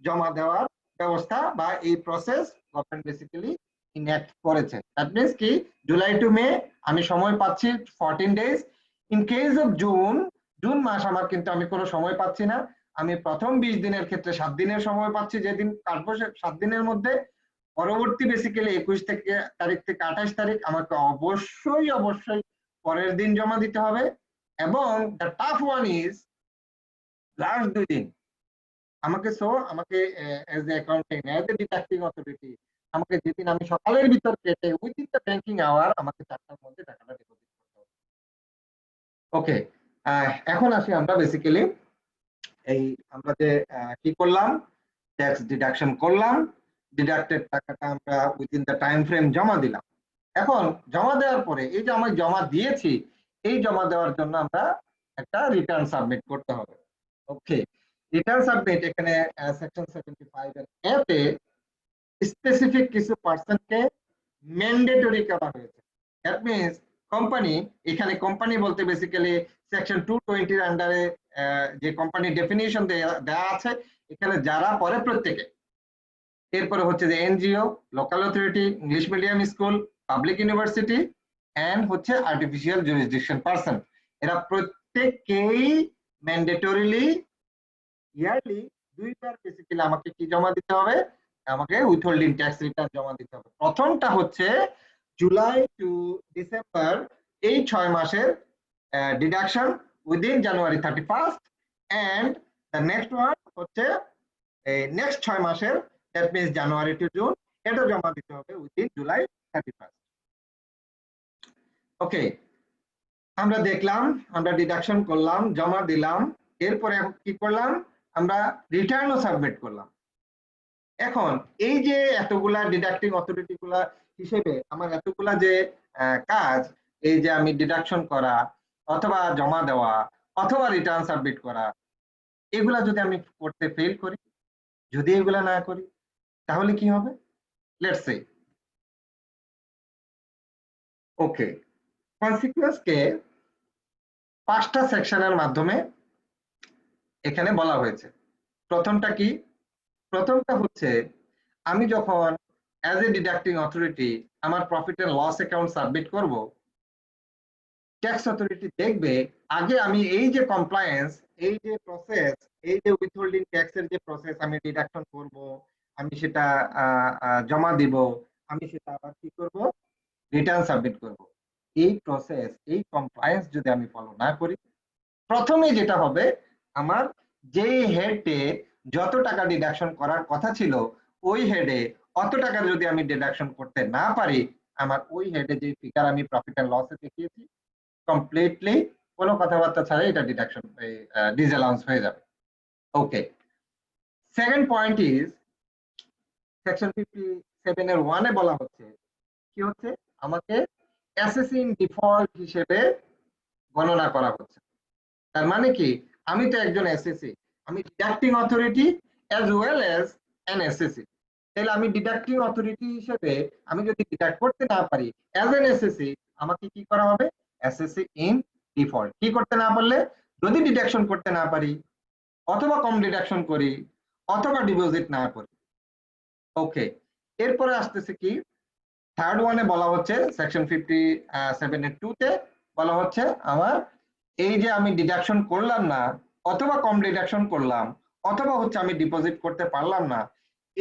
জমা দেওয়ার ব্যবস্থা বা এই প্রসেস গভর্নমেন্ট বেসিক্যালি ইনঅ্যাক্ট করেছে। দ্যাট মিন্স কি, জুলাই টু মে আমি সময় পাচ্ছি 14 days. In case of June মাস আমার কিন্তু আমি কোনো সময় পাচ্ছি না। আমি প্রথম 20 দিনের ক্ষেত্রে 7 দিনের সময় পাচ্ছি, যেদিন কাটবো 7 দিনের মধ্যে। পরবর্তী বেসিক্যালি 21 তারিখ থেকে 28 তারিখ আমাকে অবশ্যই পরের দিন জমা দিতে হবে। এবং the tough one is last 2 দিন আমাকে as a accounting, as a deducting authority, আমাকে যেদিন আমি সকালের ভিতর কেটে উইদিন দ্য ব্যাংকিং আওয়ার আমাকে 4টার মধ্যে টাকাটা ডিপোজিট করতে হবে। ওকে, এখন আসি আমরা বেসিক্যালি এই আমরা যে কি করলাম, ট্যাক্স ডিডাকশন করলাম, ডিডাক্টেড টাকাটা আমরা উইদিন দ্য টাইম ফ্রেম জমা দিলাম। এখন জমা দেওয়ার পরে এই যে আমি জমা দিয়েছি, এই জমা দেওয়ার জন্য আমরা একটা রিটার্ন সাবমিট করতে হবে। ওকে, রিটার্ন সাবমিট এখানে সেকশন 75 এর এতে স্পেসিফিক কিছু পার্সনকে ম্যান্ডেটরি করা হয়েছে। দ্যাট মিন্স কোম্পানি, এখানে কোম্পানি বলতে বেসিক্যালি সেকশন 220 এর আন্ডারে যে কোম্পানি ডেফিনিশন দেওয়া আছে, এখানে যারা পরে প্রত্যেকে, এরপরে হচ্ছে যে NGO, local authority, English medium school, public university and হচ্ছে আর্টিফিশিয়াল জুরিসডিকশন পারসন, এরা প্রত্যেককেই ম্যান্ডেটরিলি ইয়ারলি 2 বার বেসিক্যালি আমাকে কি জমা দিতে হবে, আমাকে উইথহোল্ডিং ট্যাক্স রিটার্ন জমা দিতে হবে। প্রথমটা হচ্ছে জুলাই টু ডিসেম্বর, এই 6 মাসের deduction within January 31 and the next one হচ্ছে নেক্সট 6 মাসের, that means January to June, এটা জমা দিতে হবে উইদিন জুলাই 31। ওকে, আমরা দেখলাম, আমরা ডিডাকশন করলাম, জমা দিলাম, এরপরে কি করলাম, আমরা রিটার্নও সাবমিট করলাম। এখন এই যে এতগুলা ডিডাক্টিং অথরিটি গুলা হিসেবে আমার এতগুলা যে কাজ, এই যে আমি ডিডাকশন করা অথবা জমা দেওয়া অথবা রিটার্ন সাবমিট করা, এগুলা যদি আমি করতে ফেল করি, যদি এগুলা না করি, তাহলে কি হবে, লেটস সে। ওকে, কনসিকুয়েন্স কে 5টা সেকশনের মাধ্যমে এখানে বলা হয়েছে। প্রথমটা কি, প্রথমটা হচ্ছে আমি যখন অ্যাজ এ ডিডাক্টিং অথরিটি আমার profit and loss account submit করব, ট্যাক্স অথরিটি দেখবে আগে আমি এই যে কমপ্লায়েন্স, এই যে প্রসেস, এই যে উইথহোল্ডিং ট্যাক্সের যে প্রসেস, আমি ডিডাকশন করব, আমি সেটা জমা দিব, আমি সেটা আবার কি করব, রিটার্ন সাবমিট করব। এই প্রসেস, এই কমপ্লায়েন্স যদি আমি ফলো না করি, প্রথমে যেটা হবে, আমার যে হেডে যত টাকা ডিডাকশন করার কথা ছিল ওই হেডে অত টাকা যদি আমি ডিডাকশন করতে না পারি, আমার ওই হেডে যে ফিগার আমি প্রফিট এন্ড লসে দেখিয়েছি, কমপ্লিটলি কোনো কথাবার্তা ছাড়াই এটা ডিডাকশন ডিসঅ্যালাউন্স হয়ে যাবে। ওকে, সেকেন্ড পয়েন্ট ইজ সেকশন 57 এর 1 এ বলা হচ্ছে কি হচ্ছে, আমাকে অ্যাসেসি ইন ডিফল্ট হিসেবে গণনা করা হচ্ছে। তার মানে কি, আমি তো একজন এসএসসি, আমি deducting authority as well as an SSC. তাহলে আমি ডিডাক্টিং অথরিটি হিসেবে আমি যদি ডিডাক্ট করতে না পারি অ্যাজ এন এসএসসি, আমাকে কি করা হবে? SSC in default. কি করতে না পারলে, যদি ডিডাকশন করতে না পারি, অথবা কম ডিডাকশন করি, অথবা ডিপোজিট না করি। ওকে, এরপরে আসতেছে কি, থার্ড ওয়ানে বলা হচ্ছে সেকশন 57(2) তে বলা হচ্ছে আমার এই যে আমি ডিডাকশন করলাম না, অথবা কম ডিডাকশন করলাম, অথবা হচ্ছে আমি ডিপোজিট করতে পারলাম না,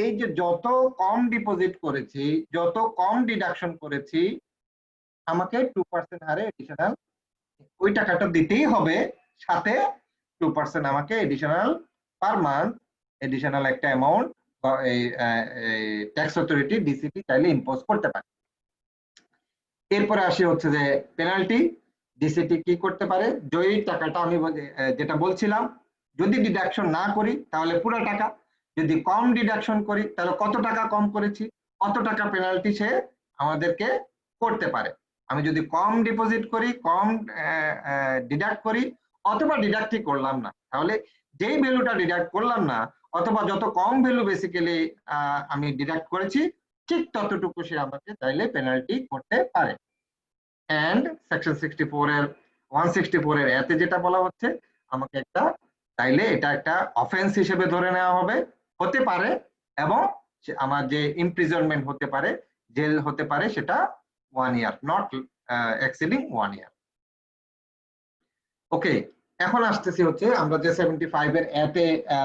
এই যে যত কম ডিপোজিট করেছি, যত কম ডিডাকশন করেছি, আমাকে 2% হারে এডিশনাল ওই টাকাটা দিতেই হবে, সাথে 2% আমাকে এডিশনাল পার মান্থ এডিশনাল একটা অ্যামাউন্ট এই ট্যাক্স অথরিটি ডিসিটি চাইলে ইম্পোজ করতে পারে। এরপরে আসি হচ্ছে যে পেনাল্টি। ডিসিটি কি করতে পারে, যেই টাকাটা আমি যেটা বলছিলাম, যদি ডিডাকশন না করি তাহলে পুরো টাকা, যদি কম ডিডাকশন করি তাহলে কত টাকা কম করেছি কত টাকা পেনাল্টি সে আমাদেরকে করতে পারে। আমি যদি কম ডিপোজিট করি, কম ডিডাক্ট করি, অথবা ডিডাক্টই করলাম না, তাহলে যেই ভ্যালুটা ডিডাক্ট করলাম না, অথবা যত কম ভ্যালু বেসিক্যালি আমি ডিডাক্ট করেছি, ঠিক ততটুকু সে আমাকে চাইলে পেনাল্টি করতে পারে। এন্ড সেকশন 164 এর এতে যেটা বলা হচ্ছে, আমাকে একটা চাইলে এটা একটা অফেন্স হিসেবে ধরে নেওয়া হবে, হতে পারে, এবং আমার যে ইমপ্রিজনমেন্ট হতে পারে, জেল হতে পারে, সেটা 1 ইয়ার, নট এক্সিডিং 1 ইয়ার। ওকে, এখন আসতেছি হচ্ছে আমরা যে 75 এর এতে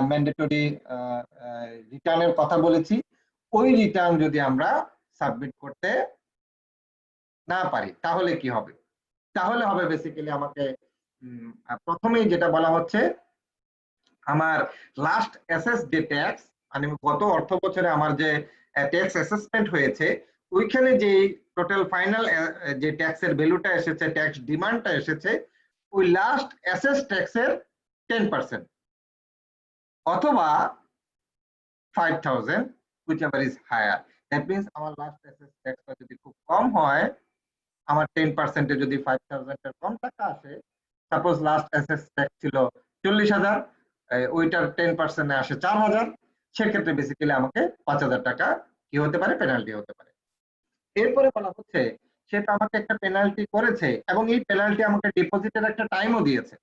ম্যান্ডেটরি রিটার্নের কথা বলেছি, ওই রিটার্ন যদি আমরা সাবমিট করতে না পারি তাহলে কি হবে? তাহলে হবে বেসিক্যালি আমাকে প্রথমেই যেটা বলা হচ্ছে, আমার লাস্ট অ্যাসেস যে ট্যাক্স, মানে গত অর্থ বছরে আমার যে ট্যাক্স অ্যাসেসমেন্ট হয়েছে, ওইখানে যে টোটাল ফাইনাল যে ট্যাক্সের ভ্যালুটা এসেছে, ট্যাক্স ডিমান্ডটা এসেছে, ওই লাস্ট অ্যাসেস ট্যাক্সের 10%, অথবা 5,000, whichever is higher. That means আমার লাস্ট অ্যাসেস ট্যাক্সটা যদি খুব কম হয়, আমার 10% এ যদি 5,000 এর কম টাকা আসে, সাপোজ লাস্ট অ্যাসেস ট্যাক্স ছিল 40,000, ওইটার 10% এ আসে 4,000, সেক্ষেত্রে বেসিক্যালি আমাকে 5,000 টাকা কি হতে পারে, পেনাল্টি হতে পারে। এরপরে বলা হচ্ছে সেটা আমাকে একটা পেনাল্টি করেছে, এবং এই পেনাল্টি আমাকে ডিপোজিটের একটা টাইমও দিয়েছে,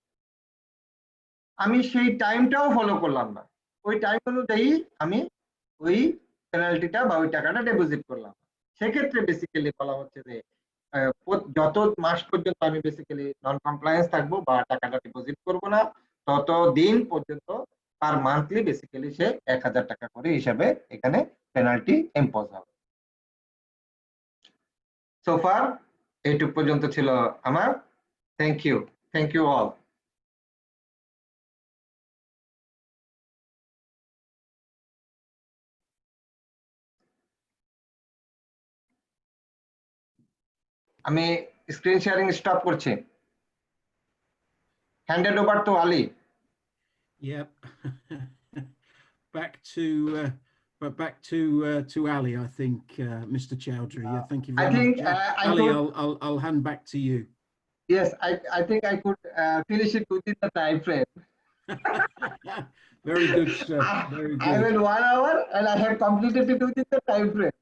আমি সেই টাইমটাও ফলো করলাম না, ওই টাইম অনুযায়ী আমি ওই পেনাল্টিটা বা ওই টাকাটা ডিপোজিট করলাম, সেক্ষেত্রে বেসিক্যালি বলা হচ্ছে যে যত মাস পর্যন্ত আমি বেসিক্যালি নন কমপ্লায়েন্স থাকবো বা টাকাটা ডিপোজিট করবো না, তত দিন পর্যন্ত পার মান্থলি বেসিক্যালি সে 1,000 টাকা করে হিসাবে এখানে পেনাল্টি ইম্পোজ হবে। সো ফার এইটুক পর্যন্ত ছিল আমার। Thank you all. আমি স্ক্রিন শেয়ারিং স্টপ করছি। Handed over to Ali. Yep. back to Ali, I think, Mr. Chowdhury. Yeah, thank you very much. Ali, I'll hand back to you. Yes, I think I could finish it within the time frame. Very good, sir. Very good. I went 1 hour and I have completed it within the time frame.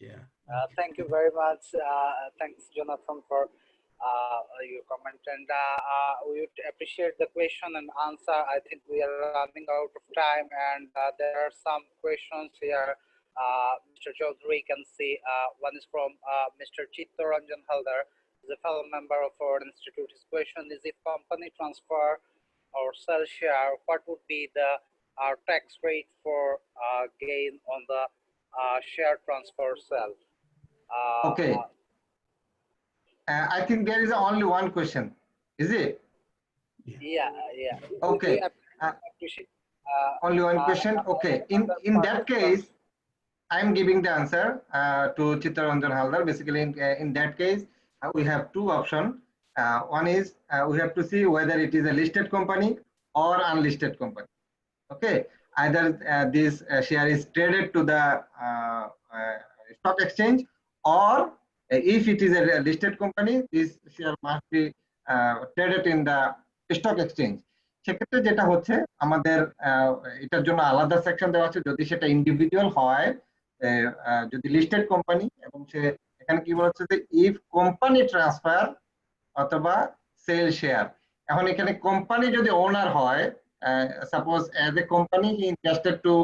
Yeah. Thank you very much. Thanks, Jonathan, for your comment, and we would appreciate the question and answer. I think we are running out of time, and there are some questions here. Mr. Chaudhary can see. One is from Mr. Chittaranjan Haldar, is a fellow member of our institute. His question is: if company transfer or sell share, what would be the tax rate for gain on the share transfer sell? Okay. I think there is only one question. Is it? Yeah. Okay. Only one question. Okay. In that case, I am giving the answer to Chittaranjan Haldar. Basically, in that case, we have two options. One is we have to see whether it is a listed company or unlisted company. Okay. Either this share is traded to the stock exchange, or if it is a listed company, this share must be traded in the stock exchange. সেক্ষেত্রে যেটা হচ্ছে আমাদের এটার জন্য আলাদা section দেওয়া আছে, যদি সেটা ইন্ডিভিজুয়াল হয় যদি লিস্টেড কোম্পানি এবং সে এখানে কি বলছে যে ইফ কোম্পানি ট্রান্সফার অথবা সেল শেয়ার। এখন এখানে কোম্পানি যদি ওনার হয়, suppose as a company interested to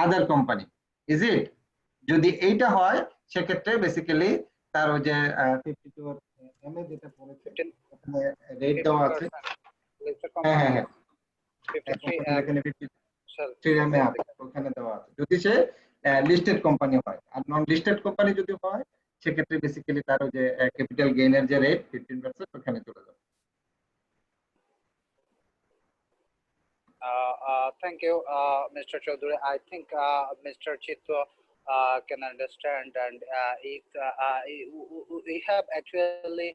other company, is it? যদি এইটা হয় সেক্ষেত্রে বেসিক্যালি তার ওই যে 52 এম এ যেটা পড়েছে ওখানে রেট দেওয়া আছে। হ্যাঁ হ্যাঁ হ্যাঁ, এখানে 53 এম এ ওখানে দেওয়া আছে যদি সে লিস্টেড কোম্পানি হয়। আর নন লিস্টেড কোম্পানি যদি হয় সেক্ষেত্রে বেসিক্যালি তার ওই যে ক্যাপিটাল গেইনের যে রেট 15% ওখানে চলে যাবে। Thank you, Mr. Chaudhary. I think Mr. Chitwa can understand, and if we have actually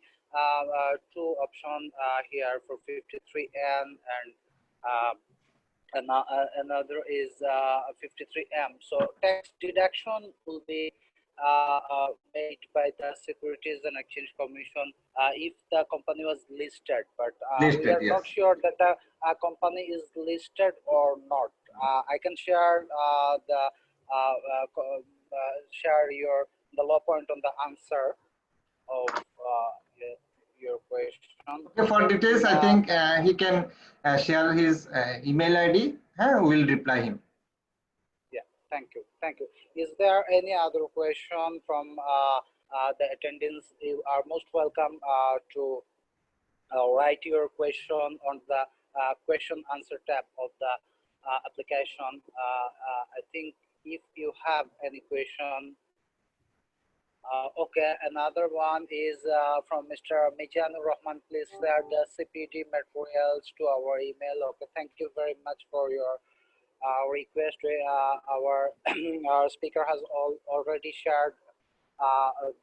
two options here for 53M, and another is 53M. So tax deduction will be made by the Securities and Exchange Commission if the company was listed, but we are not sure that the company is listed or not. I can share share the law point on the answer of your question. Okay, for details, I think he can share his email ID. We'll reply him. Yeah, thank you, thank you. Is there any other question from the attendants? You are most welcome to write your question on the question answer tab of the application. I think if you have any question. Okay, another one is from Mr. Mijanur Rahman. Please share the CPD materials to our email. Okay, thank you very much for your request. Our speaker has already shared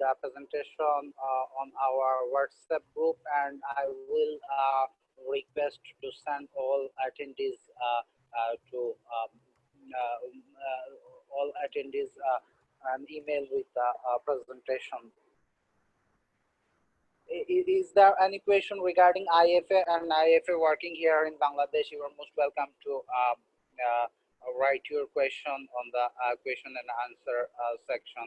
the presentation on our WhatsApp group, and I will request to send all attendees an email with the presentation. Is there any question regarding IFA and IFA working here in Bangladesh? You are most welcome to write your question on the question and answer section.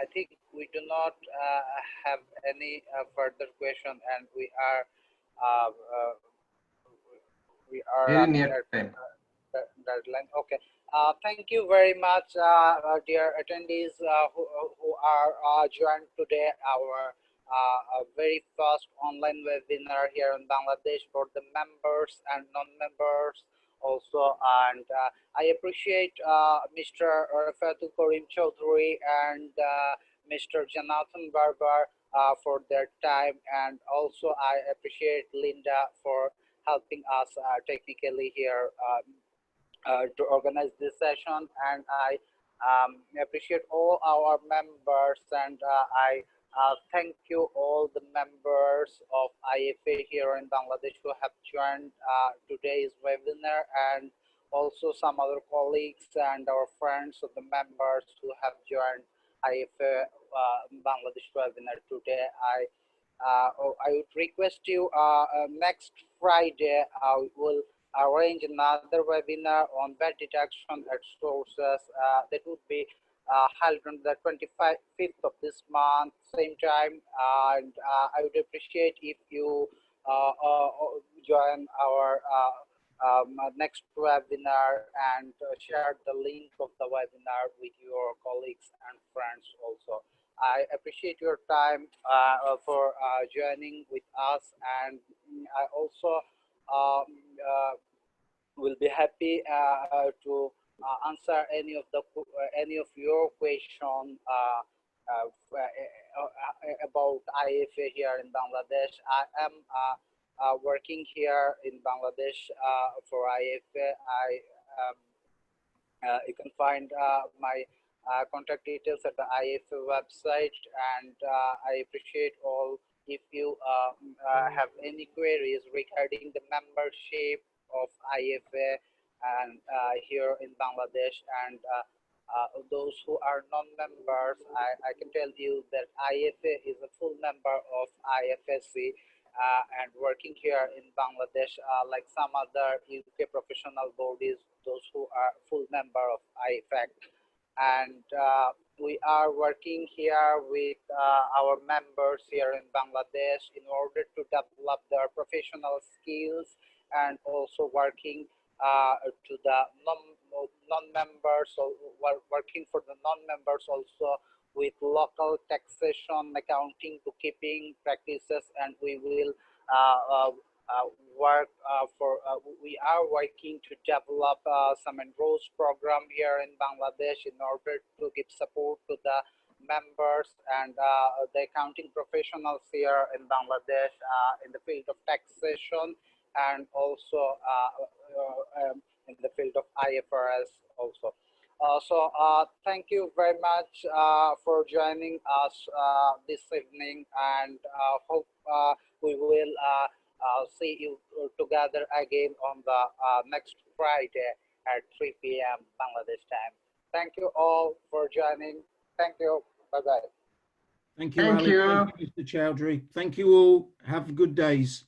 I think we do not have any further question, and we are very near time. Deadline. Okay. Thank you very much, dear attendees who are joined today our very first online webinar here in Bangladesh for the members and non-members also. And I appreciate Mr. Rafatul Karim Chaudhary and Mr. Jonathan Barber for their time, and also I appreciate Linda for helping us technically here to organize this session, and I appreciate all our members, and I thank you all the members of IFA here in Bangladesh who have joined today's webinar, and also some other colleagues and our friends of the members who have joined IFA Bangladesh webinar today. I would request you next Friday I will arrange another webinar on VAT deduction at sources. That would be held on the 25th of this month, same time, and I would appreciate if you join our next webinar and share the link of the webinar with your colleagues and friends also. I appreciate your time for joining with us, and I also will be happy to answer any of your question about IFA here in Bangladesh. I am working here in Bangladesh for IFA. You can find my contact details at the IFA website, and I appreciate all if you have any queries regarding the membership of IFA and here in Bangladesh, and those who are non-members, I can tell you that IFA is a full member of IFSC, and working here in Bangladesh, like some other UK professional bodies, those who are full member of IFA. And we are working here with our members here in Bangladesh in order to develop their professional skills, and also working to the non-members, or working for the non-members also with local taxation, accounting, bookkeeping practices. And we will work we are working to develop some enrolled program here in Bangladesh in order to give support to the members and the accounting professionals here in Bangladesh in the field of taxation, and also in the field of IFRS also. Thank you very much for joining us this evening, and hope we will see you together again on the next Friday at 3 p.m. Bangladesh time. Thank you all for joining. Thank you. Bye-bye. Thank you, Thank Ali. you. Thank you, Mr. Chowdhury. Thank you all. Have good days.